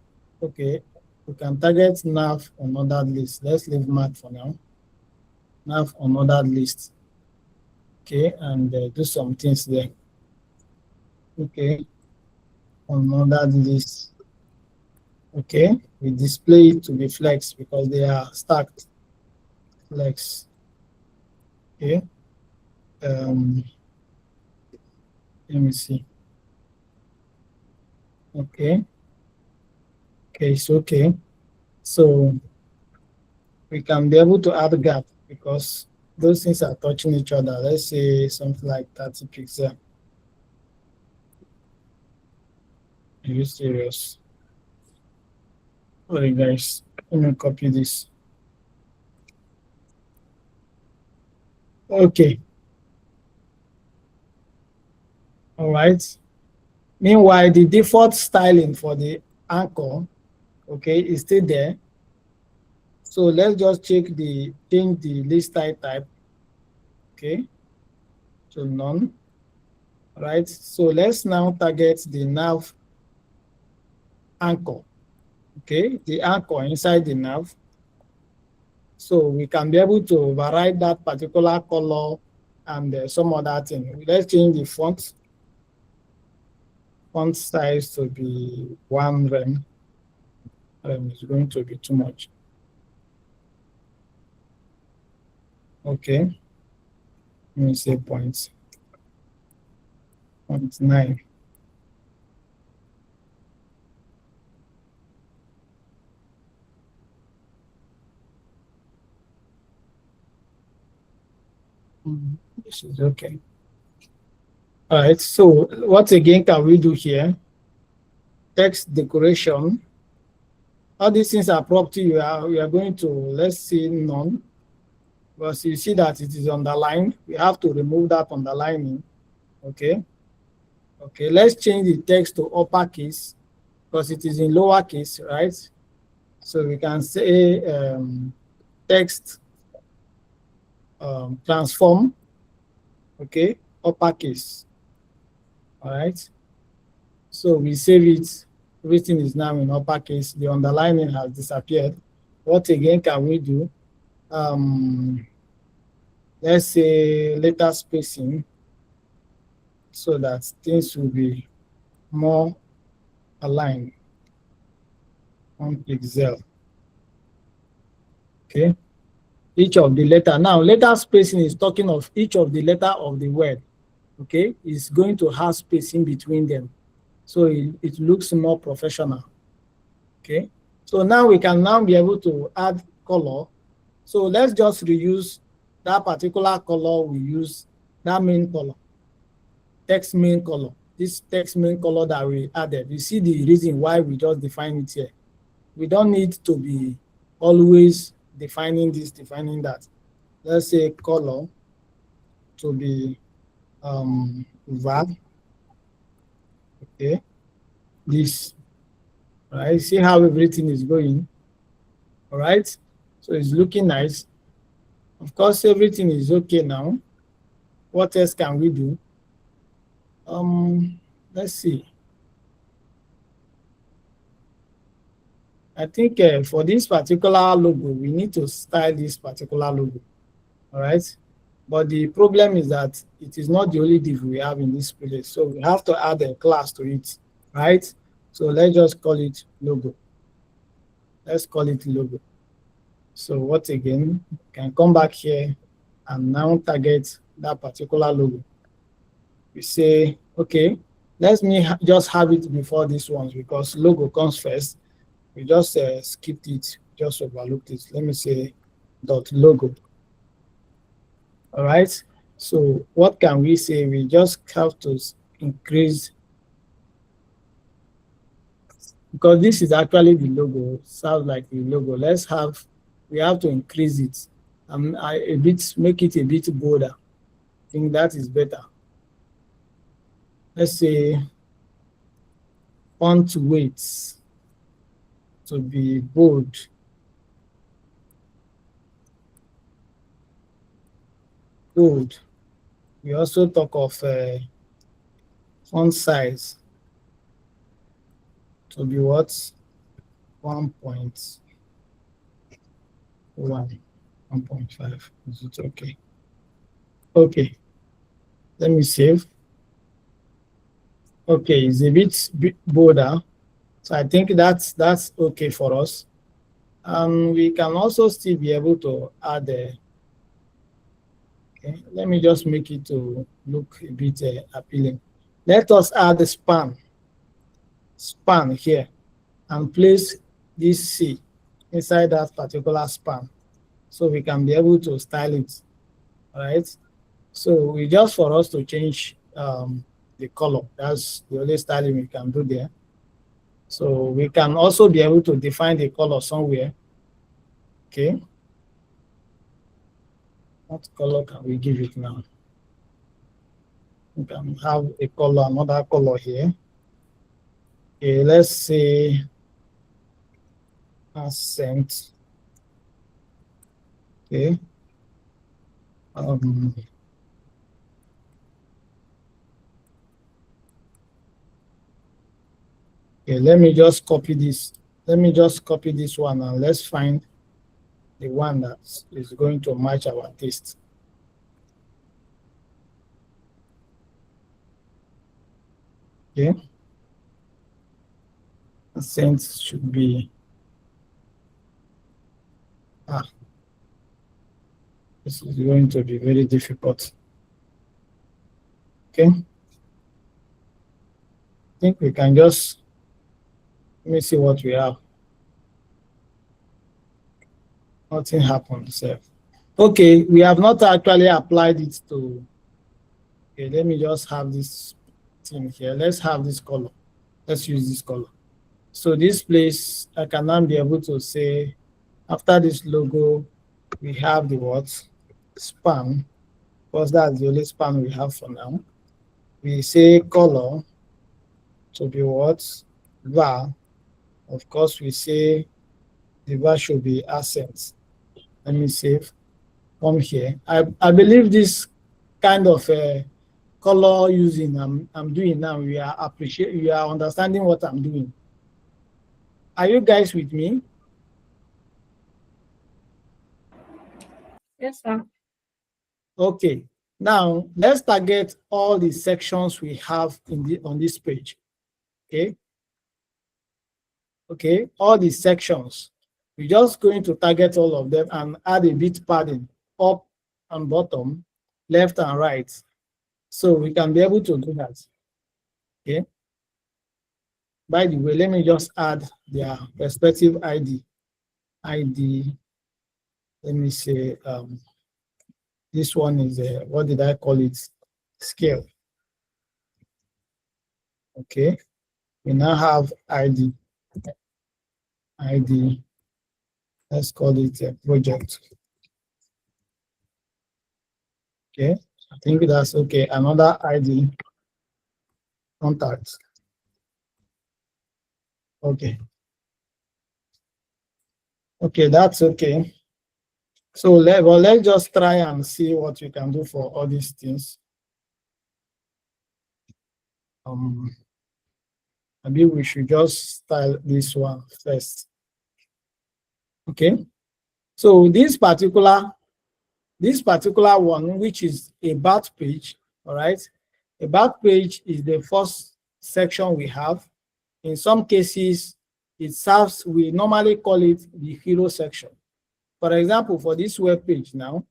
Okay, we can target nav on ordered list. Let's leave mat for now. Nav on ordered list. Okay, and do some things there. Okay, on ordered list. Okay, we display it to be flex because they are stacked. Flex. Okay. Let me see. Okay. Okay, it's okay. So we can be able to add gap because those things are touching each other. Let's say something like 30 pixel. Are you serious? Sorry guys, let me copy this. Okay. All right. Meanwhile, the default styling for the anchor, okay, is still there. So let's just change the list type, okay, to none. Right. So let's now target the nav anchor, okay, the anchor inside the nav. So we can be able to override that particular color and some other thing. Let's change the font size to be 1 rem. Rem is going to be too much. Okay. Let me say 0.9. This is okay. All right, so what again can we do here? Text decoration. All these things are property we are going to, let's say, none. Because you see that it is underlined. We have to remove that underlining. Okay. Okay, let's change the text to uppercase because it is in lowercase, right? So we can say text transform, okay, uppercase. All right. So we save it. Everything is now in uppercase. The underlining has disappeared. What again can we do? Let's say letter spacing so that things will be more aligned on pixel. Okay. Each of the letter. Now, letter spacing is talking of each of the letter of the word. Okay, is going to have space in between them. So it looks more professional. Okay. So now we can now be able to add color. So let's just reuse that particular color we use, that main color, text main color. This text main color that we added. You see the reason why we just define it here. We don't need to be always defining this, defining that. Let's say color to be var. Okay, this. All right, see how everything is going. All right, so it's looking nice. Of course, everything is okay now. What else can we do? Let's see. I think for this particular logo, we need to style this particular logo. All right. But the problem is that it is not the only div we have in this place. So we have to add a class to it, right? So let's just call it logo. Let's call it logo. So what again? We can come back here and now target that particular logo. We say, okay, let me just have it before this one because logo comes first. We just skipped it, just overlooked it. Let me say dot logo. All right. So what can we say? We just have to increase, because this is actually the logo, sounds like the logo. We have to increase it a bit, make it a bit bolder. I think that is better. Let's say font weight to be bold. Bold. We also talk of font size to be what? 1.1, 1.5. Is it okay? Okay. Let me save. Okay, it's a bit bolder. So I think that's okay for us. And we can also still be able to add okay, let me just make it to look a bit appealing. Let us add the span here and place this C inside that particular span so we can be able to style it. All right. So we just for us to change the color. That's the only styling we can do there. So we can also be able to define the color somewhere. Okay. What color can we give it now? We can have a color, another color here. Okay, let's say accent. Okay. Okay, let me just copy this. Let me just copy this one and let's find the one that is going to match our taste. Okay. Accent should be this is going to be very difficult. Okay. I think we can just let me see what we have. Nothing happened. So. Okay, we have not actually applied it to Okay, let me just have this thing here. Let's have this color. Let's use this color. So this place, I can now be able to say, after this logo, we have the what? Span, because that's the only span we have for now. We say color to be what? Var. Of course, we say the var should be accent. Let me save. Come here. I believe this kind of color using I'm doing now, we are understanding what I'm doing. Are you guys with me? Yes, sir. Okay. Now let's target all the sections we have on this page. Okay. Okay. All the sections. We're just going to target all of them and add a bit padding up and bottom, left and right. So we can be able to do that. Okay. By the way, let me just add their respective ID. Let me say this one is what did I call it? Scale. Okay. We now have ID. Let's call it a project. Okay. I think that's okay. Another ID. Contact. Okay. Okay, that's okay. So let's just try and see what we can do for all these things. Maybe we should just style this one first. Okay. So this particular one, which is about page, all right? About page is the first section we have. In some cases, it serves, we normally call it the hero section. For example, for this web page now,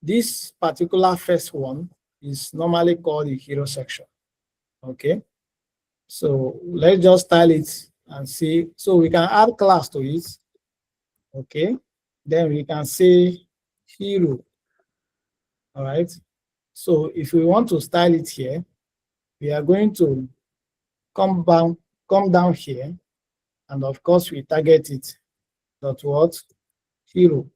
this particular first one is normally called the hero section. Okay. So let's just style it and see. So we can add class to it. Okay. Then we can say hero. All right. So if we want to style it here, we are going to come down here, and of course we target it. Dot what? Hero.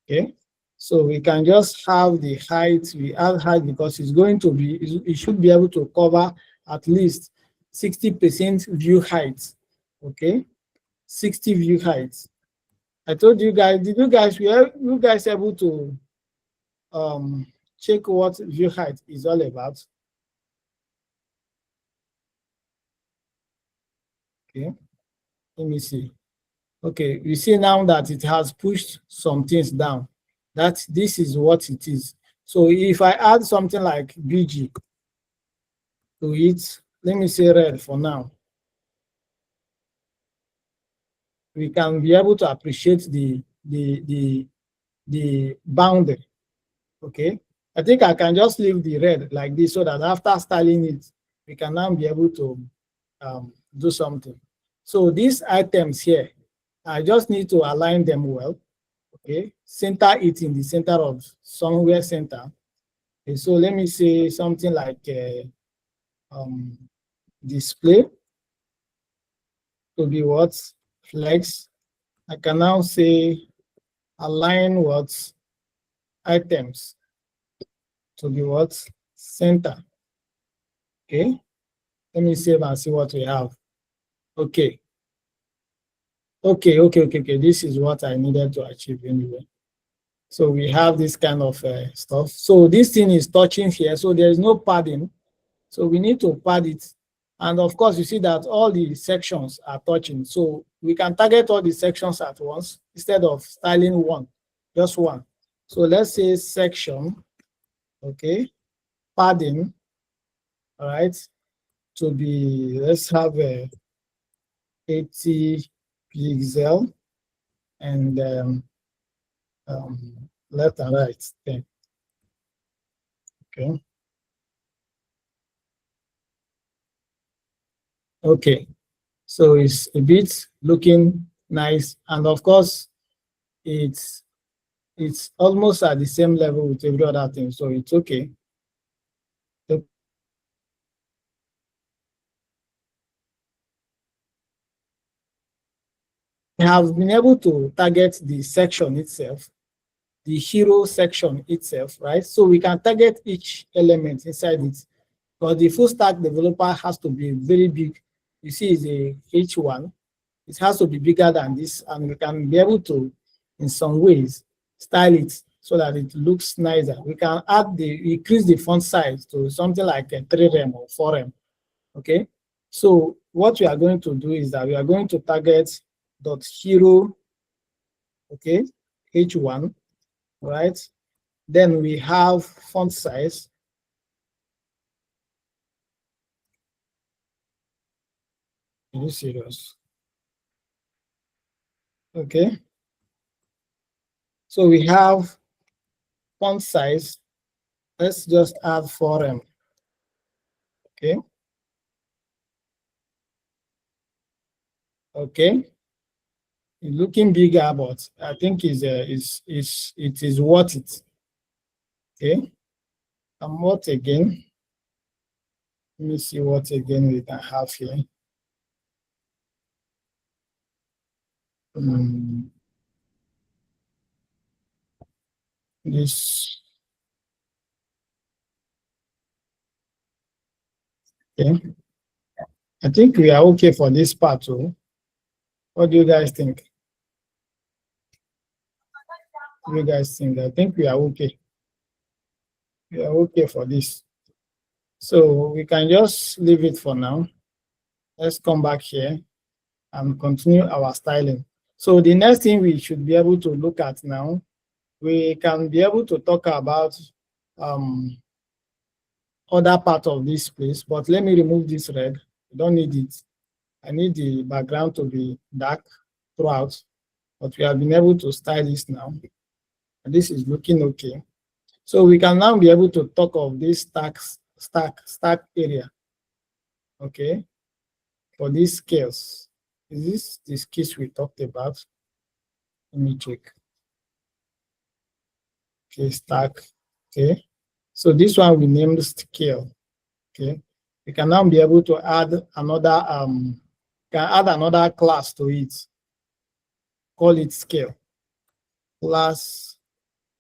Okay. So we can just have the height. We add height because it's going to be, it should be able to cover at least 60% view height. Okay. 60 view height. I told you guys, were you guys able to check what view height is all about? Okay, let me see. Okay, you see now that it has pushed some things down. That this is what it is. So if I add something like BG to it, let me say red for now, we can be able to appreciate the boundary. Okay, I think I can just leave the red like this so that after styling it, we can now be able to do something. So these items here, I just need to align them well. Okay, center it in the center of somewhere center. Okay, so let me say something like display to be what? Flex. I can now say align what? Items to be what? Center. Okay, let me save and see what we have. Okay. Okay. This is what I needed to achieve anyway. So we have this kind of stuff. So this thing is touching here, so there is no padding. So we need to pad it. And of course, you see that all the sections are touching. So we can target all the sections at once instead of styling one, just one. So let's say section, okay, padding, all right, to be, let's have a 80 pixel and left and right 10. Okay. Okay. So it's a bit looking nice, and of course, it's it's almost at the same level with every other thing, so it's okay. We have been able to target the section itself, the hero section itself, right? So we can target each element inside it. But the full stack developer has to be very big. You see, it's a H1. It has to be bigger than this, and we can be able to, in some ways, style it so that it looks nicer. We can increase the font size to something like a 3rem or 4rem. Okay. So what we are going to do is that we are going to target .hero, okay, H1, right? Then we have font size. Are you serious? Okay. So we have font size. Let's just add 4M. Okay. Okay. It's looking bigger, but I think it is worth it. Okay. And what again? Let me see what again we can have here. This. Okay. I think we are okay for this part too. What do you guys think? What do you guys think? I think we are okay. We are okay for this. So we can just leave it for now. Let's come back here and continue our styling. So the next thing we should be able to look at now, we can be able to talk about other part of this place, but let me remove this red. I don't need it. I need the background to be dark throughout, but we have been able to style this now. And this is looking okay. So we can now be able to talk of this stack area, okay, for these scales. Is this the skills we talked about? Let me check. Okay, stack. Okay. So this one we named scale. Okay. We can now be able to add another class to it. Call it scale. Class,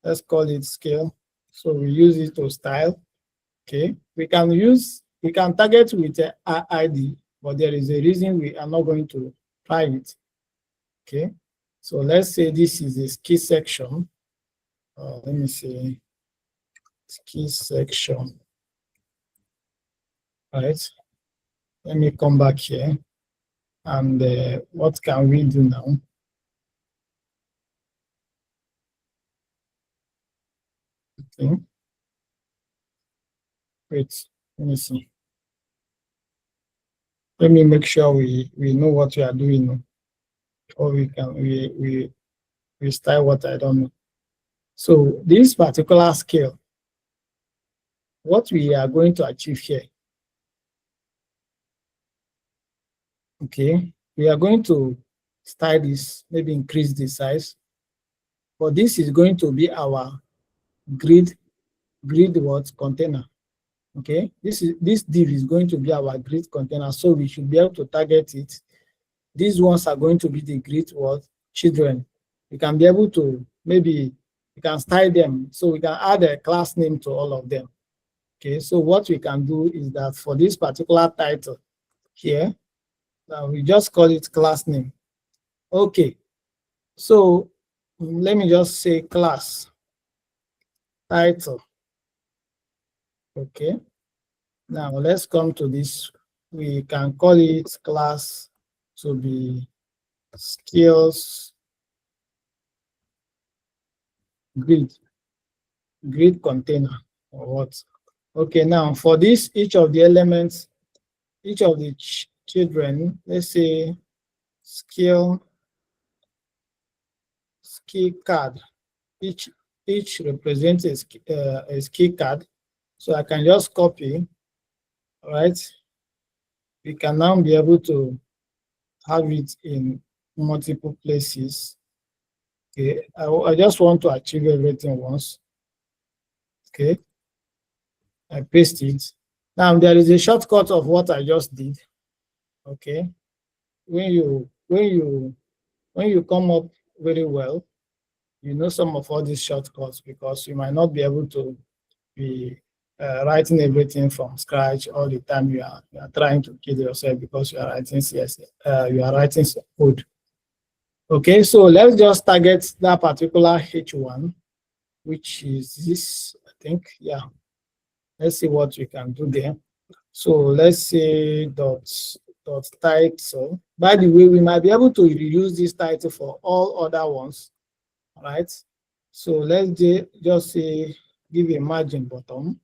let's call it scale. So we use it to style. Okay. We can target with ID, but there is a reason we are not going to try it. Okay. So let's say this is a ski section. Let me see, ski section. All right. Let me come back here. And what can we do now? Okay. Wait, let me see. Let me make sure we know what we are doing, or we style what I don't know. So this particular scale, what we are going to achieve here, okay, we are going to style this, maybe increase the size, but this is going to be our grid what container. Okay, this div is going to be our grid container, so we should be able to target it. These ones are going to be the grid what children. We can be able to, maybe we can style them, so we can add a class name to all of them. Okay, so what we can do is that for this particular title here, now we just call it class name. Okay, so let me just say class title. Okay, now let's come to this. We can call it class to be skills grid container or what. Okay, now for this, each of the elements, each of the children, let's say skill card, each represents a skill card. So I can just copy, right? We can now be able to have it in multiple places. Okay, I just want to achieve everything once. Okay, I paste it. Now there is a shortcut of what I just did. Okay, when you come up very well, you know some of all these shortcuts because you might not be able to be writing everything from scratch all the time. You are trying to kill yourself because you are writing CSS, you are writing code. Okay, so let's just target that particular H1, which is this, I think. Yeah, let's see what we can do there. So let's say dot title. By the way, we might be able to reuse this title for all other ones, right? So let's just say give a margin bottom.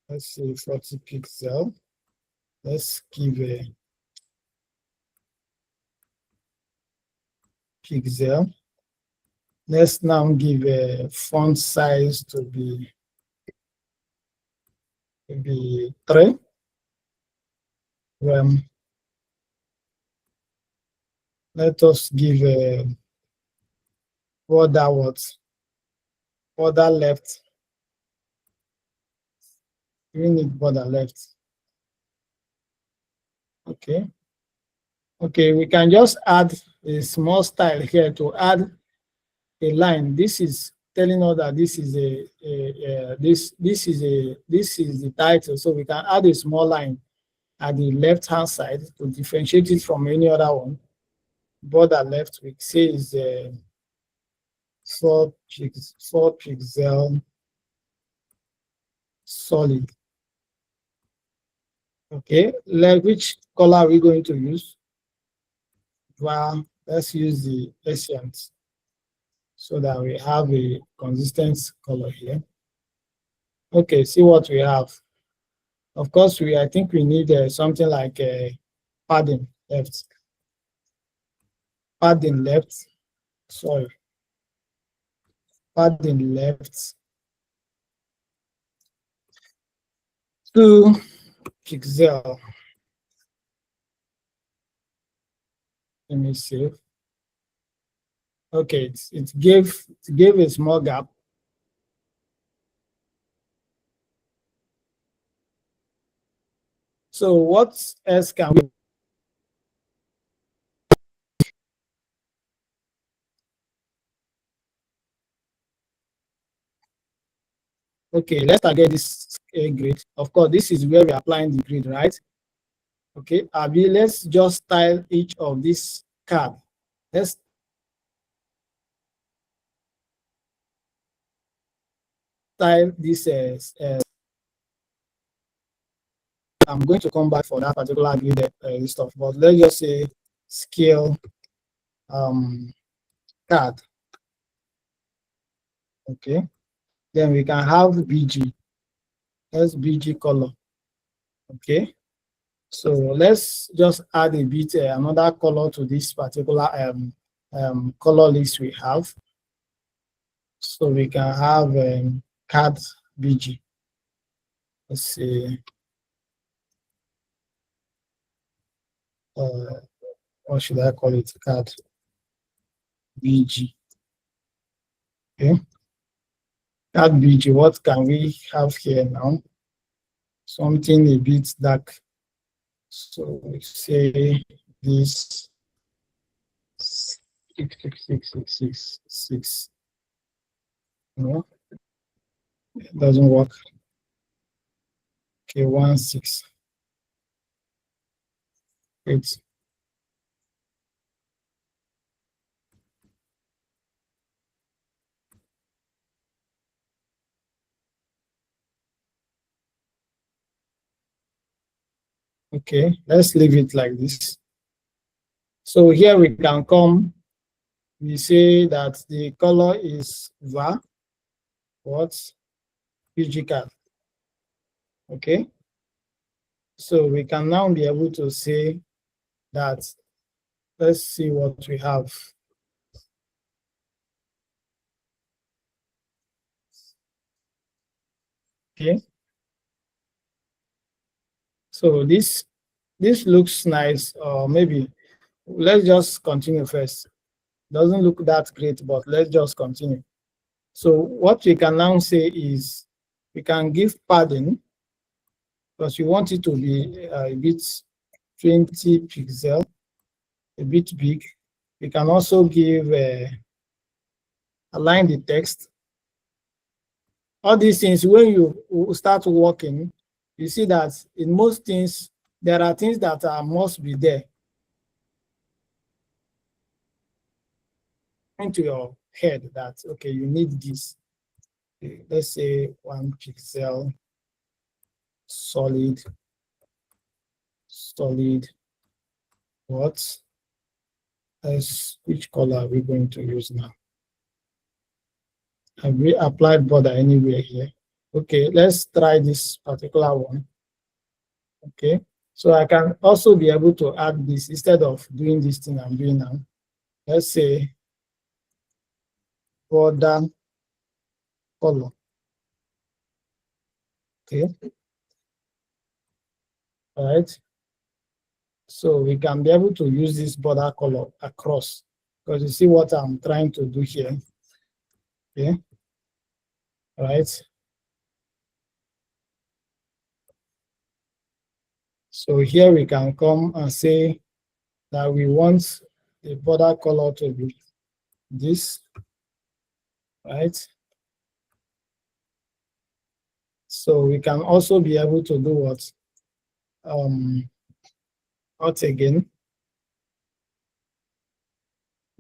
Let's say 40 pixel. Let's give a pixel. Let's now give a font size to be 3. Let us give a border left. We need border left. Okay. Okay, we can just add a small style here to add a line. This is telling us that this is this is the title. So we can add a small line at the left hand side to differentiate it from any other one. Border left, we say is 4 pixel solid. Okay, like which color are we going to use? Well, let's use the ancient so that we have a consistent color here. Okay, see what we have. Of course, I think we need something like padding left. Padding left. Sorry. Padding left. 2 pixel. Let me see. Okay, it gave a small gap. So what else can we? Okay, let's target this grid. Of course, this is where we're applying the grid, right? Okay, Abby, let's just style each of these card. Let's style this I'm going to come back for that particular grid stuff, but let's just say scale card. Okay, then we can have BG. That's BG color. Okay, so let's just add a bit another color to this particular color list we have. So we can have card BG. Let's see. What should I call it? Card BG. Okay. Card BG. What can we have here now? Something a bit dark. So we say this 66666. No, it doesn't work. Okay, 16. Wait. Okay, let's leave it like this. So here we can come, we say that the color is var, what? PG card. Okay. So we can now be able to say that, let's see what we have. Okay. So this looks nice, or maybe let's just continue first. Doesn't look that great, but let's just continue. So what we can now say is we can give padding because you want it to be a bit 20 pixel, a bit big. We can also give align the text. All these things, when you start working, you see that in most things, there are things that must be there. Into your head that, okay, you need this. Let's say 1 pixel, solid, what? Which color are we going to use now? Have we applied border anywhere here? Okay, let's try this particular one. Okay, so I can also be able to add this instead of doing this thing I'm doing now. Let's say border color. Okay, all right. So we can be able to use this border color across because you see what I'm trying to do here. Okay, all right. So here we can come and say that we want the border color to be this, right? So we can also be able to do what? Out again.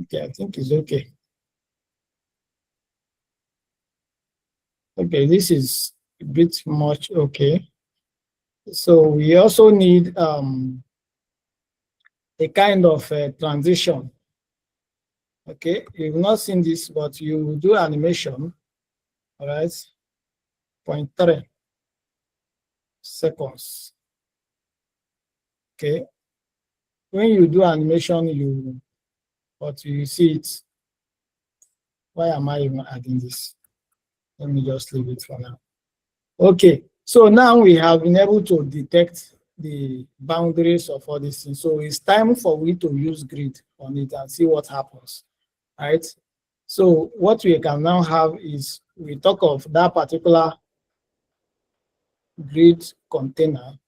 Okay, I think it's okay. Okay, this is a bit much, okay. So we also need a kind of transition. Okay, you've not seen this, but you do animation, all right, 0.3 seconds. Okay, when you do animation, but you see it. Why am I even adding this? Let me just leave it for now. Okay, so now we have been able to detect the boundaries of all these things. So it's time for we to use grid on it and see what happens, right? So what we can now have is we talk of that particular grid container,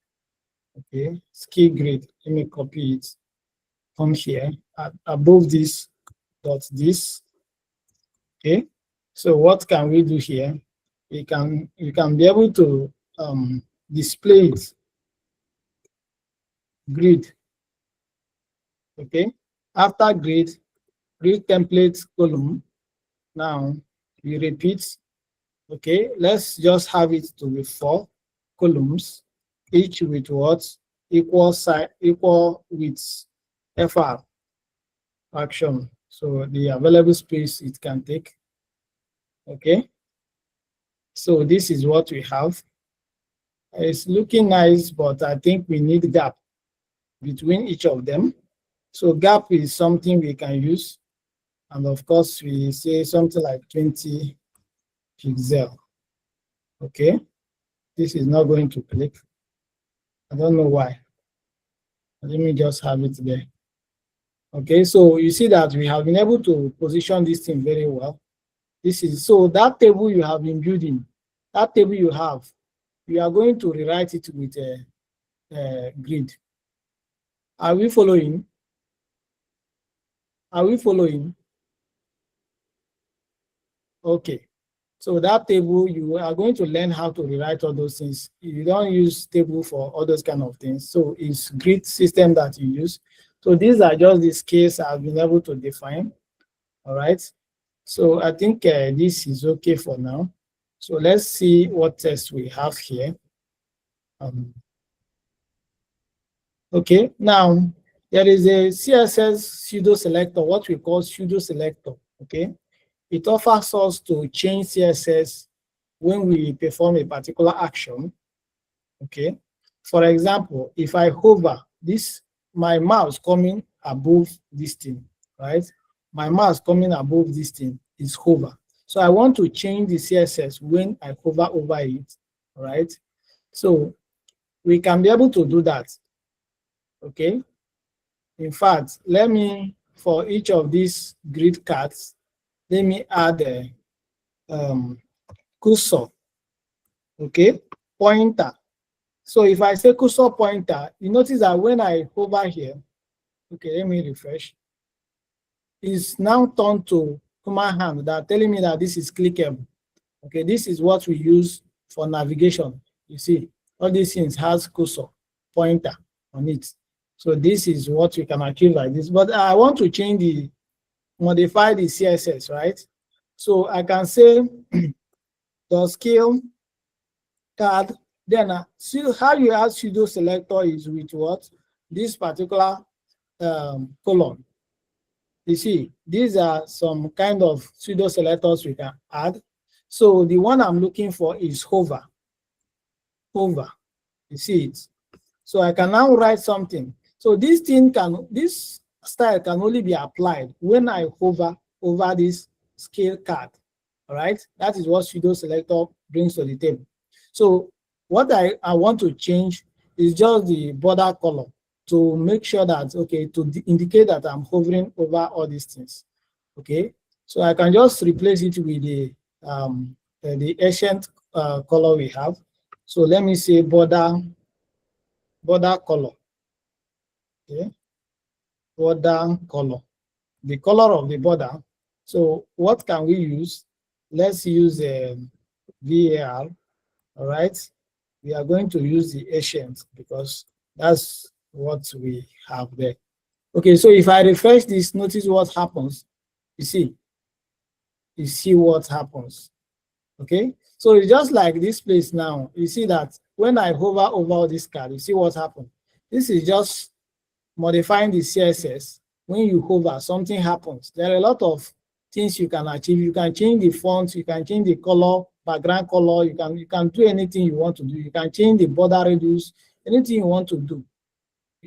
okay, ski grid. Let me copy it, come here, above this, dot this, okay. So what can we do here? You can be able to display it, grid, okay. After grid template column, now we repeat, okay. Let's just have it to be 4 columns, each with what? Equal size, equal width, FR action. So the available space it can take, okay. So this is what we have. It's looking nice, but I think we need gap between each of them. So gap is something we can use. And of course, we say something like 20 pixel. Okay. This is not going to click. I don't know why. Let me just have it there. Okay, so you see that we have been able to position this thing very well. This is so that table you have been building, that table you have, we are going to rewrite it with a grid. Are we following? Are we following? Okay. So that table, you are going to learn how to rewrite all those things. You don't use table for all those kind of things. So it's grid system that you use. So these are just the scales I've been able to define. All right. So I think this is okay for now. So let's see what test we have here. Okay, now there is a CSS pseudo selector, what we call pseudo selector. Okay, it offers us to change CSS when we perform a particular action. Okay, for example, if I hover this, my mouse coming above this thing, right? My mouse coming above this thing is hover. So I want to change the CSS when I hover over it, right? So we can be able to do that. Okay, In fact, let me, for each of these grid cards, let me add a cursor, okay, pointer. So if I say cursor pointer, you notice that when I hover here, okay, let me refresh, it's now turned to human hand that telling me that this is clickable. Okay, this is what we use for navigation. You see, all these things has cursor pointer on it. So this is what we can achieve like this. But I want to change the, modify the CSS, right? So I can say the scale card, then see how you add pseudo selector is with what? This particular column. You see, these are some kind of pseudo selectors we can add. So the one I'm looking for is hover. Hover. You see it. So I can now write something. So this thing can, this style can only be applied when I hover over this scale card. All right. That is what pseudo selector brings to the table. So what I want to change is just the border color to make sure that, okay, to indicate that I'm hovering over all these things. Okay. So I can just replace it with the ancient color we have. So let me say border color. Okay, border color, the color of the border. So what can we use? Let's use VAR. All right, we are going to use the ancient because that's what we have there. Okay, so if I refresh this, notice what happens. You see what happens. Okay, so it's just like this place now. You see that when I hover over this card, you see what happened. This is just modifying the CSS. When you hover, something happens. There are a lot of things you can achieve. You can change the font, you can change the color, background color, you can do anything you want to do. You can change the border radius, anything you want to do,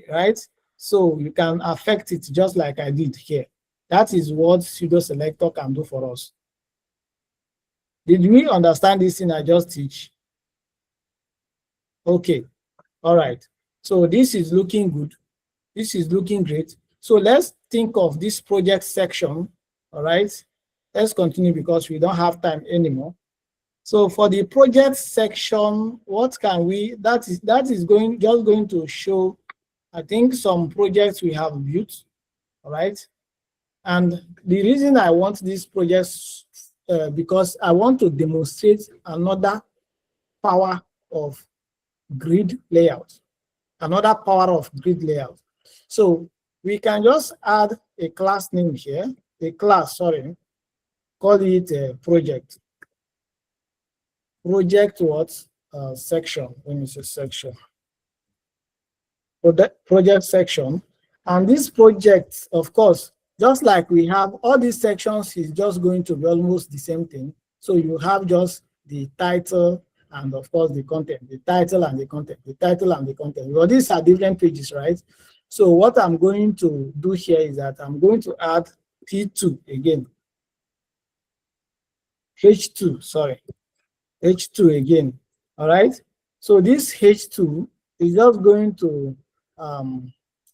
right? So you can affect it just like I did here. That is what pseudo selector can do for us. Did we understand this thing I just teach? Okay, all right. So this is looking good. This is looking great. So let's think of this project section. All right. Let's continue because we don't have time anymore. So for the project section, what can we, that is just going to show, I think, some projects we have built. All right. And the reason I want these projects because I want to demonstrate another power of grid layout. Another power of grid layout. So we can just add a class name here, a class, sorry, call it a project. Project what? Section. Let me say section. Project section. And this project, of course, just like we have all these sections, is just going to be almost the same thing. So you have just the title and of course the content, the title and the content, the title and the content. Well, these are different pages, right? So what I'm going to do here is that I'm going to add P2 again. H2, sorry. H2 again. All right. So this H2 is just going to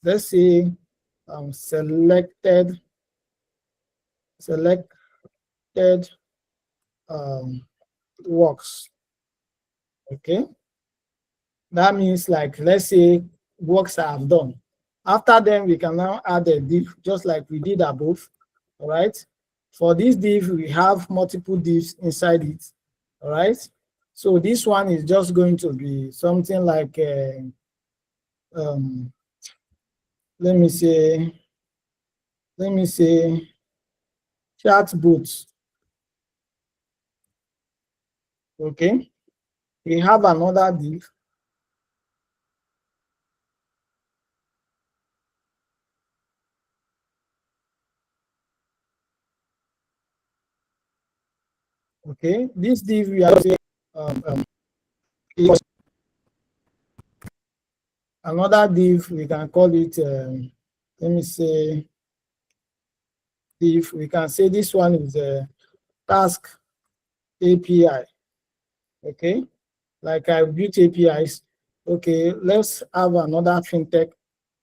let's say selected works. Okay, that means, like, let's say works I have done. After them, we can now add a div just like we did above. All right, for this div we have multiple divs inside it. All right, so this one is just going to be something like let me say chat boots. Okay, we have another div. Okay, this div we are saying another div, we can call it let me say div, we can say this one is a task API. Okay, like I built APIs. Okay, let's have another fintech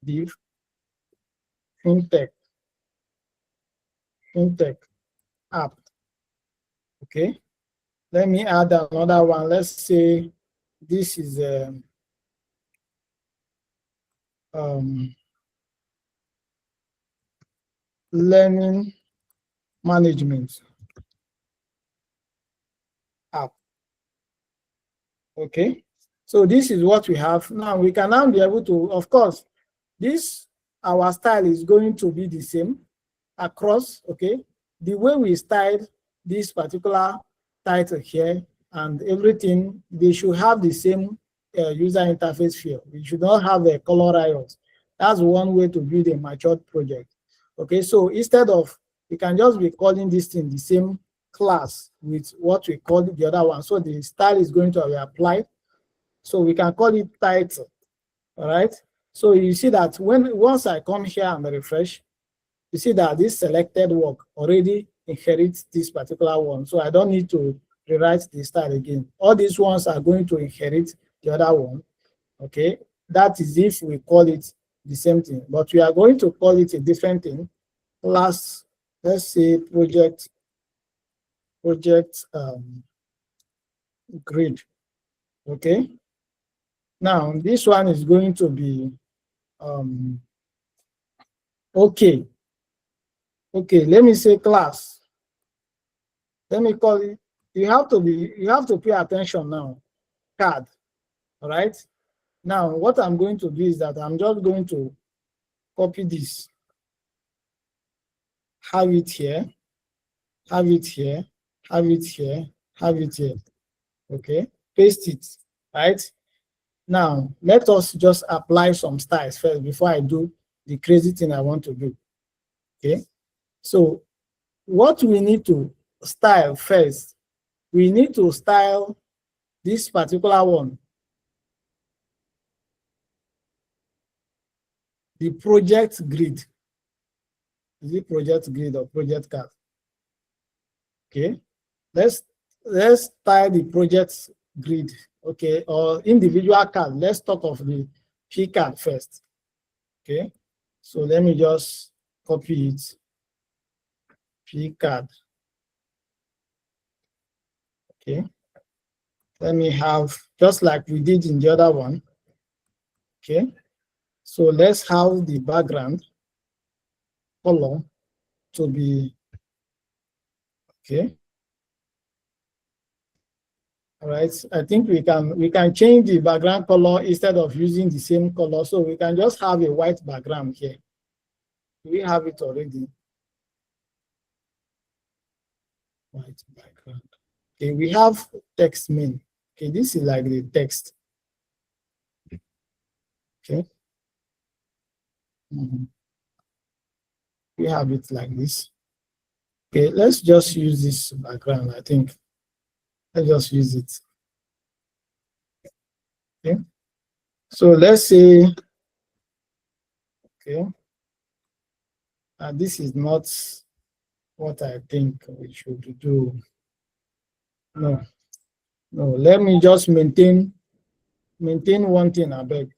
div. fintech app. Okay, let me add another one. Let's say this is learning management app. Okay, so this is what we have now. We can now be able to, of course, this our style is going to be the same across. Okay, the way we styled this particular title here and everything, they should have the same user interface feel. We should not have a color riot. That's one way to build a matured project. Okay, so instead of, you can just be calling this thing the same class with what we call the other one. So the style is going to be applied. So we can call it title. All right. So you see that once I come here and refresh, you see that this selected work already inherits this particular one. So I don't need to rewrite the style again. All these ones are going to inherit the other one. Okay. That is if we call it the same thing, but we are going to call it a different thing. Let's say project grid. Okay. Now this one is going to be okay. Let me say class. Let me call it. You have to pay attention now. Card. All right. Now what I'm going to do is that I'm just going to copy this. Have it here. Have it here. Have it here. Have it here. Okay. Paste it. Right. Now let us just apply some styles first before I do the crazy thing I want to do. Okay. So what we need to style first, we need to style this particular one, the project grid. Is it project grid or project card? Okay, let's style the project grid. Okay, or individual card. Let's talk of the P card first. Okay, so let me just copy it. P card. Okay, let me have, just like we did in the other one. Okay, so let's have the background color to be okay. All right, I think we can change the background color instead of using the same color, so we can just have a white background here. We have it already. White background. Okay, we have text main. Okay, this is like the text. Okay. We have it like this. Okay, let's just use this background, I think. Let's just use it. Okay. So let's say, okay, this is not what I think we should do. No, let me just maintain one thing, I beg.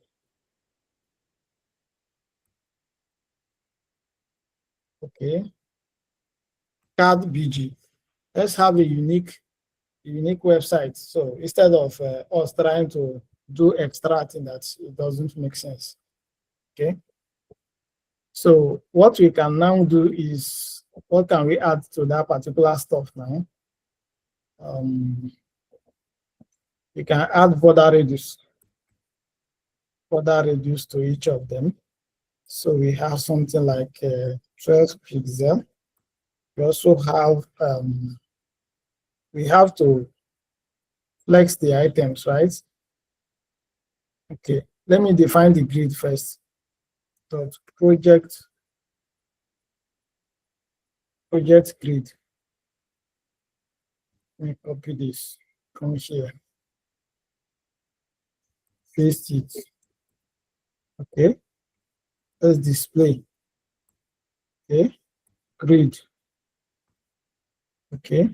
Okay. Card BG. Let's have a unique website. So instead of us trying to do extracting, that it doesn't make sense. Okay. So what we can now do is, what can we add to that particular stuff now? We can add border radius to each of them. So we have something like 12 pixel. We also have, we have to flex the items, right? Okay, let me define the grid first. So project grid. Let me copy this, come here, paste it. Okay, let's display. Okay, grid. Okay,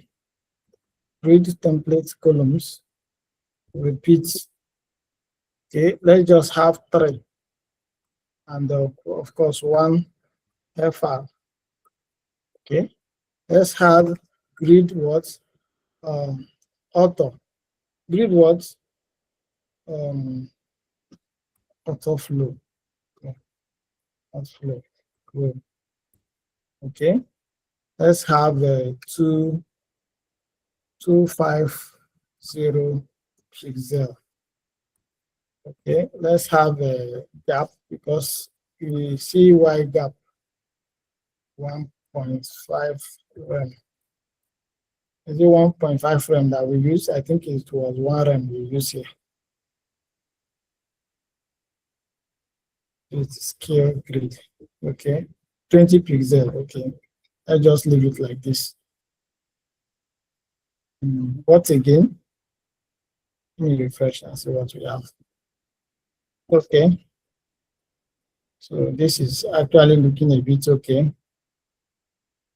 grid template columns, repeat. Okay, let's just have 3, and of course 1 FR. Okay, let's have grid what? Auto. Grid what? Auto flow. Okay. Auto flow. Good. Okay, let's have 250 pixel. Okay, let's have a gap because we see Y gap 1.5 rem. Is it 1.5 rem that we use? I think it was 1 rem we use here. It's scale grid. Okay, 20 pixel. Okay, I just leave it like this. What again? Let me refresh and see what we have. Okay, so this is actually looking a bit okay.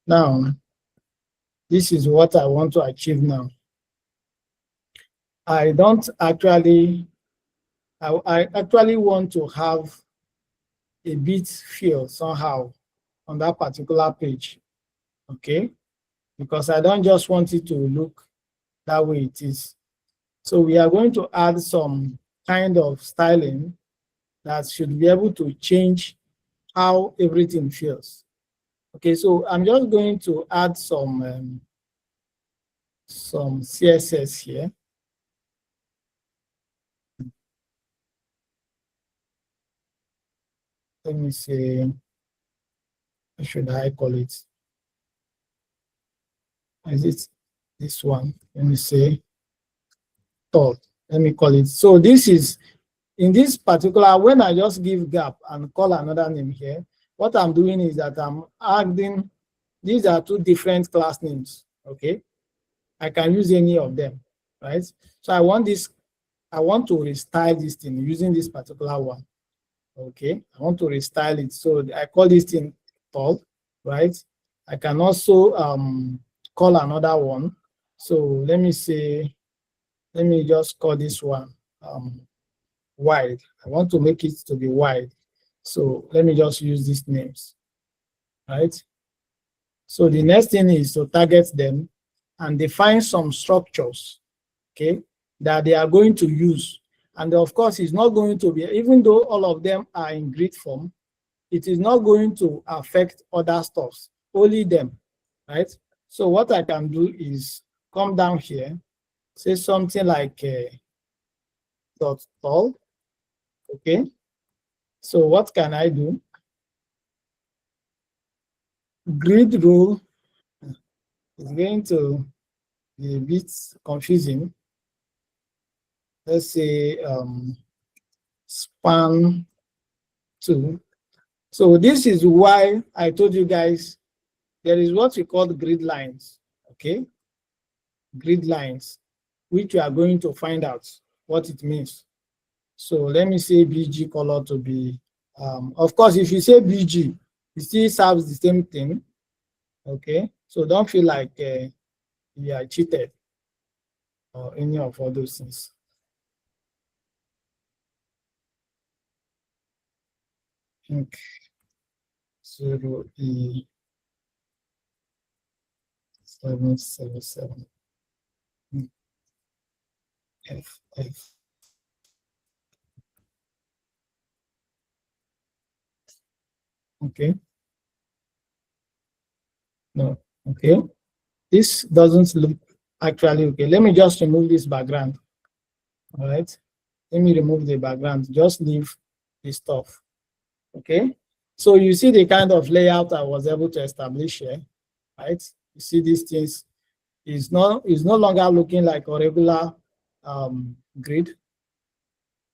Now, this is what I want to achieve now. I actually want to have a bit feel somehow on that particular page, okay? Because I don't just want it to look that way it is. So we are going to add some kind of styling that should be able to change how everything feels. Okay, so I'm just going to add some CSS here. Let me say, what should I call it? Is it this one? Let me say, thought. Let me call it. So this is, in this particular, when I just give gap and call another name here, what I'm doing is that I'm adding, these are two different class names, okay? I can use any of them, right? So I want to restyle this thing using this particular one. Okay, I want to restyle it. So I call this thing tall, right? I can also call another one. So let me just call this one wide. I want to make it to be wide. So let me just use these names, right? So the next thing is to target them and define some structures, okay, that they are going to use. And of course, it's not going to be, even though all of them are in grid form, it is not going to affect other stuffs, only them, right? So what I can do is come down here, say something like dot tall, okay? So what can I do? Grid rule is going to be a bit confusing. Let's say span 2. So this is why I told you guys there is what we call grid lines, okay? Grid lines, which we are going to find out what it means. So let me say BG color to be, of course, if you say BG, it still serves the same thing, okay? So don't feel like you are cheated or any of all those things. Pink 0E777 FF. Okay. No, okay. This doesn't look actually okay. Let me just remove this background. All right. Let me remove the background. Just leave this stuff. Okay. So you see the kind of layout I was able to establish here, right? You see these things is no longer looking like a regular grid.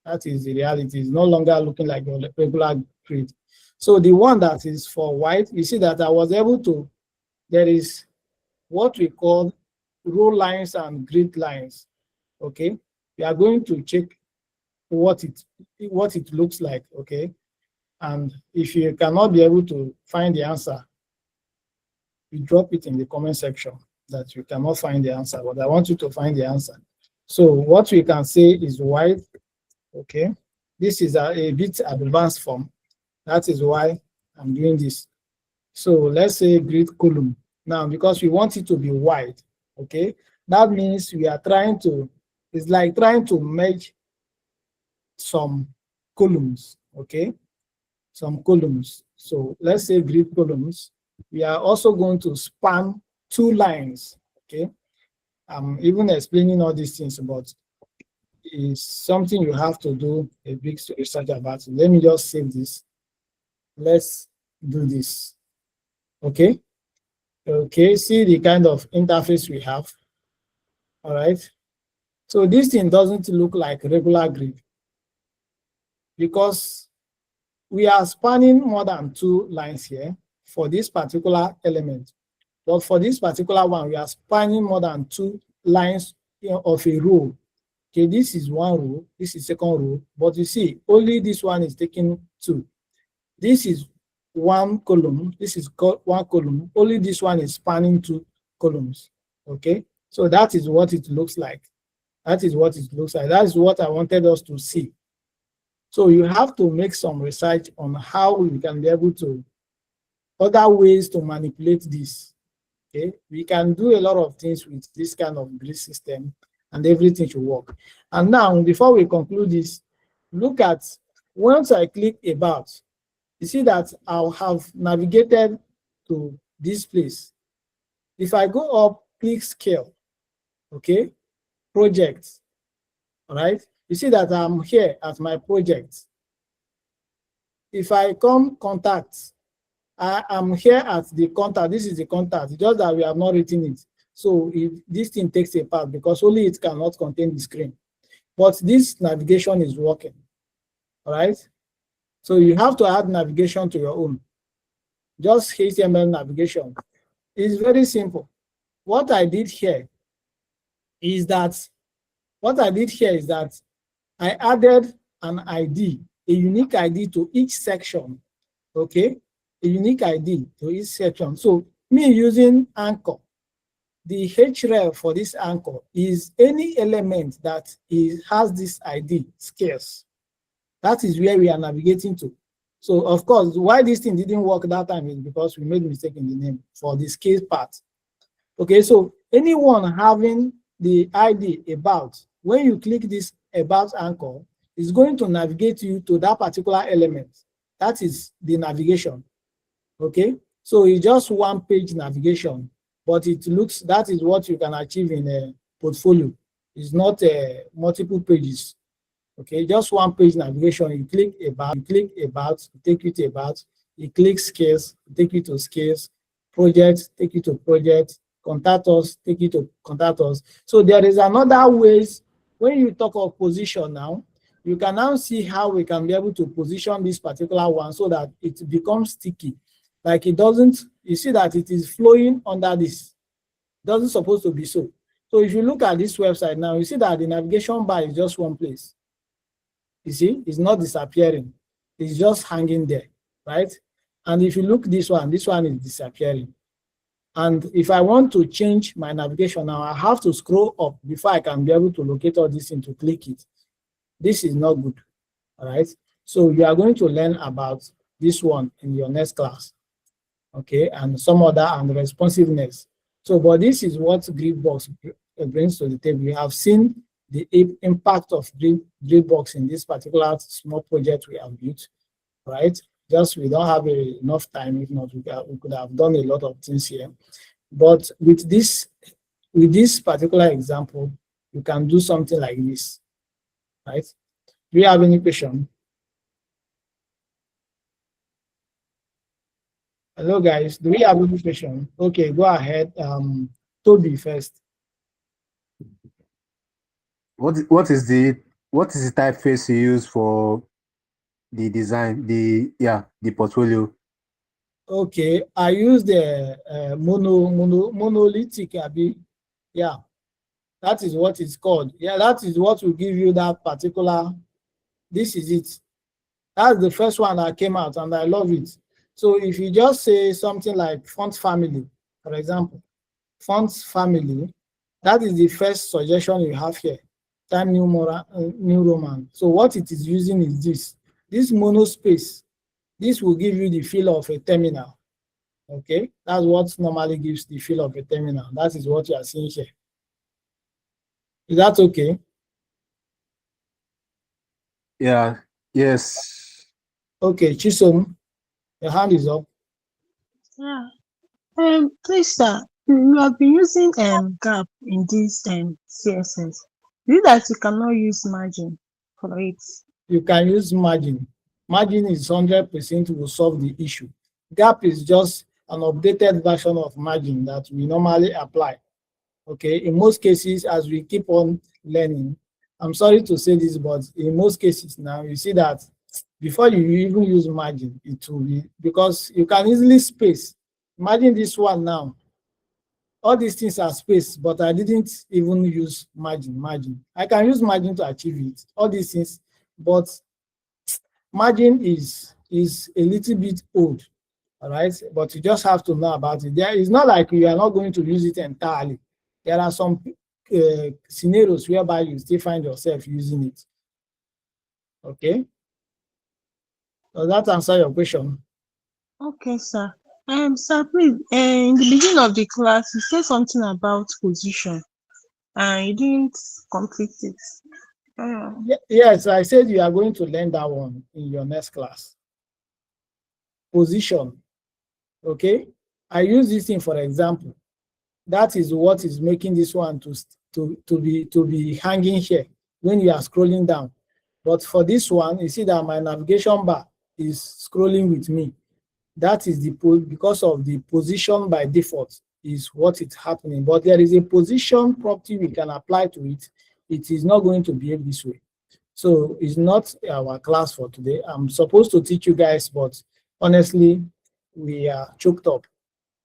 That is the reality. It's no longer looking like a regular grid. So the one that is for white, you see that I was able to, there is what we call row lines and grid lines. Okay, we are going to check what it looks like. Okay, and if you cannot be able to find the answer, you drop it in the comment section that you cannot find the answer, but I want you to find the answer. So what we can say is white. Okay, this is a bit advanced form. That is why I'm doing this. So let's say grid column. Now, because we want it to be wide, okay, that means we are trying to, it's like trying to merge some columns, okay, some columns. So let's say grid columns. We are also going to span 2 lines, okay. I'm even explaining all these things, but it's something you have to do a big research about. Let me just save this. Let's do this, okay. Okay, see the kind of interface we have. All right. So this thing doesn't look like regular grid because we are spanning more than 2 lines here for this particular element. But for this particular one, we are spanning more than 2 lines of a row. Okay, this is 1 row, this is 2nd row, but you see, only this one is taking 2. This is 1 column, this is 1 column, only this one is spanning 2 columns. Okay, so that is what it looks like. That is what it looks like. That is what I wanted us to see. So you have to make some research on how we can be able to, other ways to manipulate this. Okay, we can do a lot of things with this kind of grid system and everything should work. And now, before we conclude this, look at, once I click about, you see that I'll have navigated to this place. If I go up, click scale, okay, projects, all right, you see that I'm here at my project. If I come contact, I am here at the contact. This is the contact, just that we have not written it. So this thing takes a part because only it cannot contain the screen. But this navigation is working, all right? So you have to add navigation to your own. Just HTML navigation. It's very simple. What I did here is that I added an ID, a unique ID to each section, okay? A unique ID to each section. So me using anchor, the href for this anchor is any element that has this ID, scarce. That is where we are navigating to. So of course, why this thing didn't work that time is because we made mistake in the name for the scale part. Okay, so anyone having the ID about, when you click this about anchor, is going to navigate you to that particular element. That is the navigation. Okay, so it's just 1-page navigation, but it looks, that is what you can achieve in a portfolio. It's not multiple pages. Okay, just 1-page navigation. You click about, take you to about, you click scales, take you to scales, projects, take you to projects, contact us, take you to contact us. So there is another ways. When you talk of position now, you can now see how we can be able to position this particular one so that it becomes sticky. Like it doesn't, you see that it is flowing under this. It doesn't supposed to be so. So if you look at this website now, you see that the navigation bar is just one place. You see, it's not disappearing. It's just hanging there, right? And if you look this one is disappearing. And if I want to change my navigation now, I have to scroll up before I can be able to locate all this and to click it. This is not good, all right? So you are going to learn about this one in your next class, okay? And some other, and responsiveness. So, but this is what Gridbox brings to the table. We have seen the impact of Gridbox in this particular small project we have built, right? Just we don't have enough time. If not, we could have done a lot of things here. But with this particular example, you can do something like this, right? Do you have any question? Hello, guys. Do we have any question? Okay, go ahead. Toby first. What is the typeface you use for the design, the portfolio? Okay, I use the monolithic, yeah, that is what it's called. Yeah, that is what will give you that particular, this is it. That's the first one that came out and I love it. So if you just say something like font family, for example, font family, that is the first suggestion you have here. Time New Roman. So what it is using is this monospace. This will give you the feel of a terminal. Okay, that's what normally gives the feel of a terminal. That is what you are seeing here. Is that okay? Yeah. Yes. Okay, Chisom, your hand is up. Yeah. Please, sir, you have been using gap in this CSS. Is it that you cannot use margin for it? You can use margin. Margin is 100% will solve the issue. Gap is just an updated version of margin that we normally apply. Okay, in most cases, as we keep on learning, I'm sorry to say this, but in most cases now, you see that before you even use margin, it will be, because you can easily space. Imagine this one now. All these things are space, but I didn't even use margin. I can use margin to achieve it, all these things, but margin is a little bit old, all right? But you just have to know about it. There is not like you are not going to use it entirely. There are some scenarios whereby you still find yourself using it. Okay? Does that answer your question? Okay, sir. Sir, please, in the beginning of the class, you said something about position, and you didn't complete it. Yes, I said you are going to learn that one in your next class. Position. Okay? I use this thing for example. That is what is making this one to be hanging here when you are scrolling down. But for this one, you see that my navigation bar is scrolling with me. That is because of the position by default is what is happening. But there is a position property we can apply to it. It is not going to behave this way. So it's not our class for today. I'm supposed to teach you guys, but honestly, we are choked up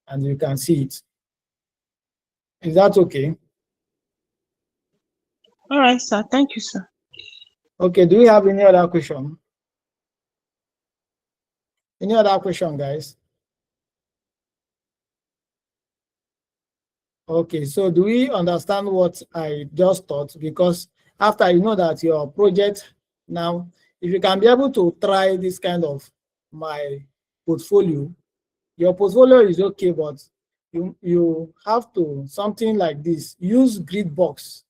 and you can see it. Is that okay? All right, sir. Thank you, sir. Okay, do we have any other question? Any other question, guys? Okay, so do we understand what I just taught? Because after you know that your project now, if you can be able to try this kind of my portfolio, your portfolio is okay, but you have to, something like this, use grid box,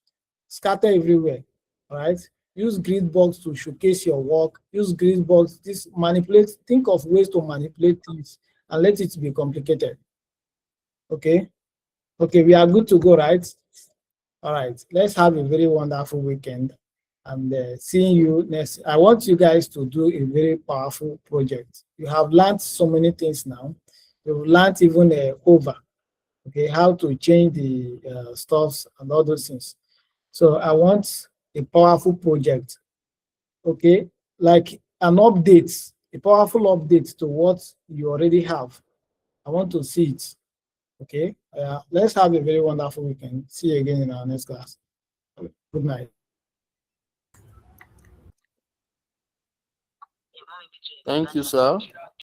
scatter everywhere, all right? Use grid box to showcase your work, use grid box, this manipulate, think of ways to manipulate things and let it be complicated, okay? Okay, we are good to go, right? All right, let's have a very wonderful weekend and seeing you next. I want you guys to do a very powerful project. You have learned so many things now. You've learned even over, okay, how to change the stuffs and all those things. So I want a powerful project, okay, like an update, a powerful update to what you already have. I want to see it. Okay, let's have a very wonderful weekend. See you again in our next class. Good night. Thank you, sir.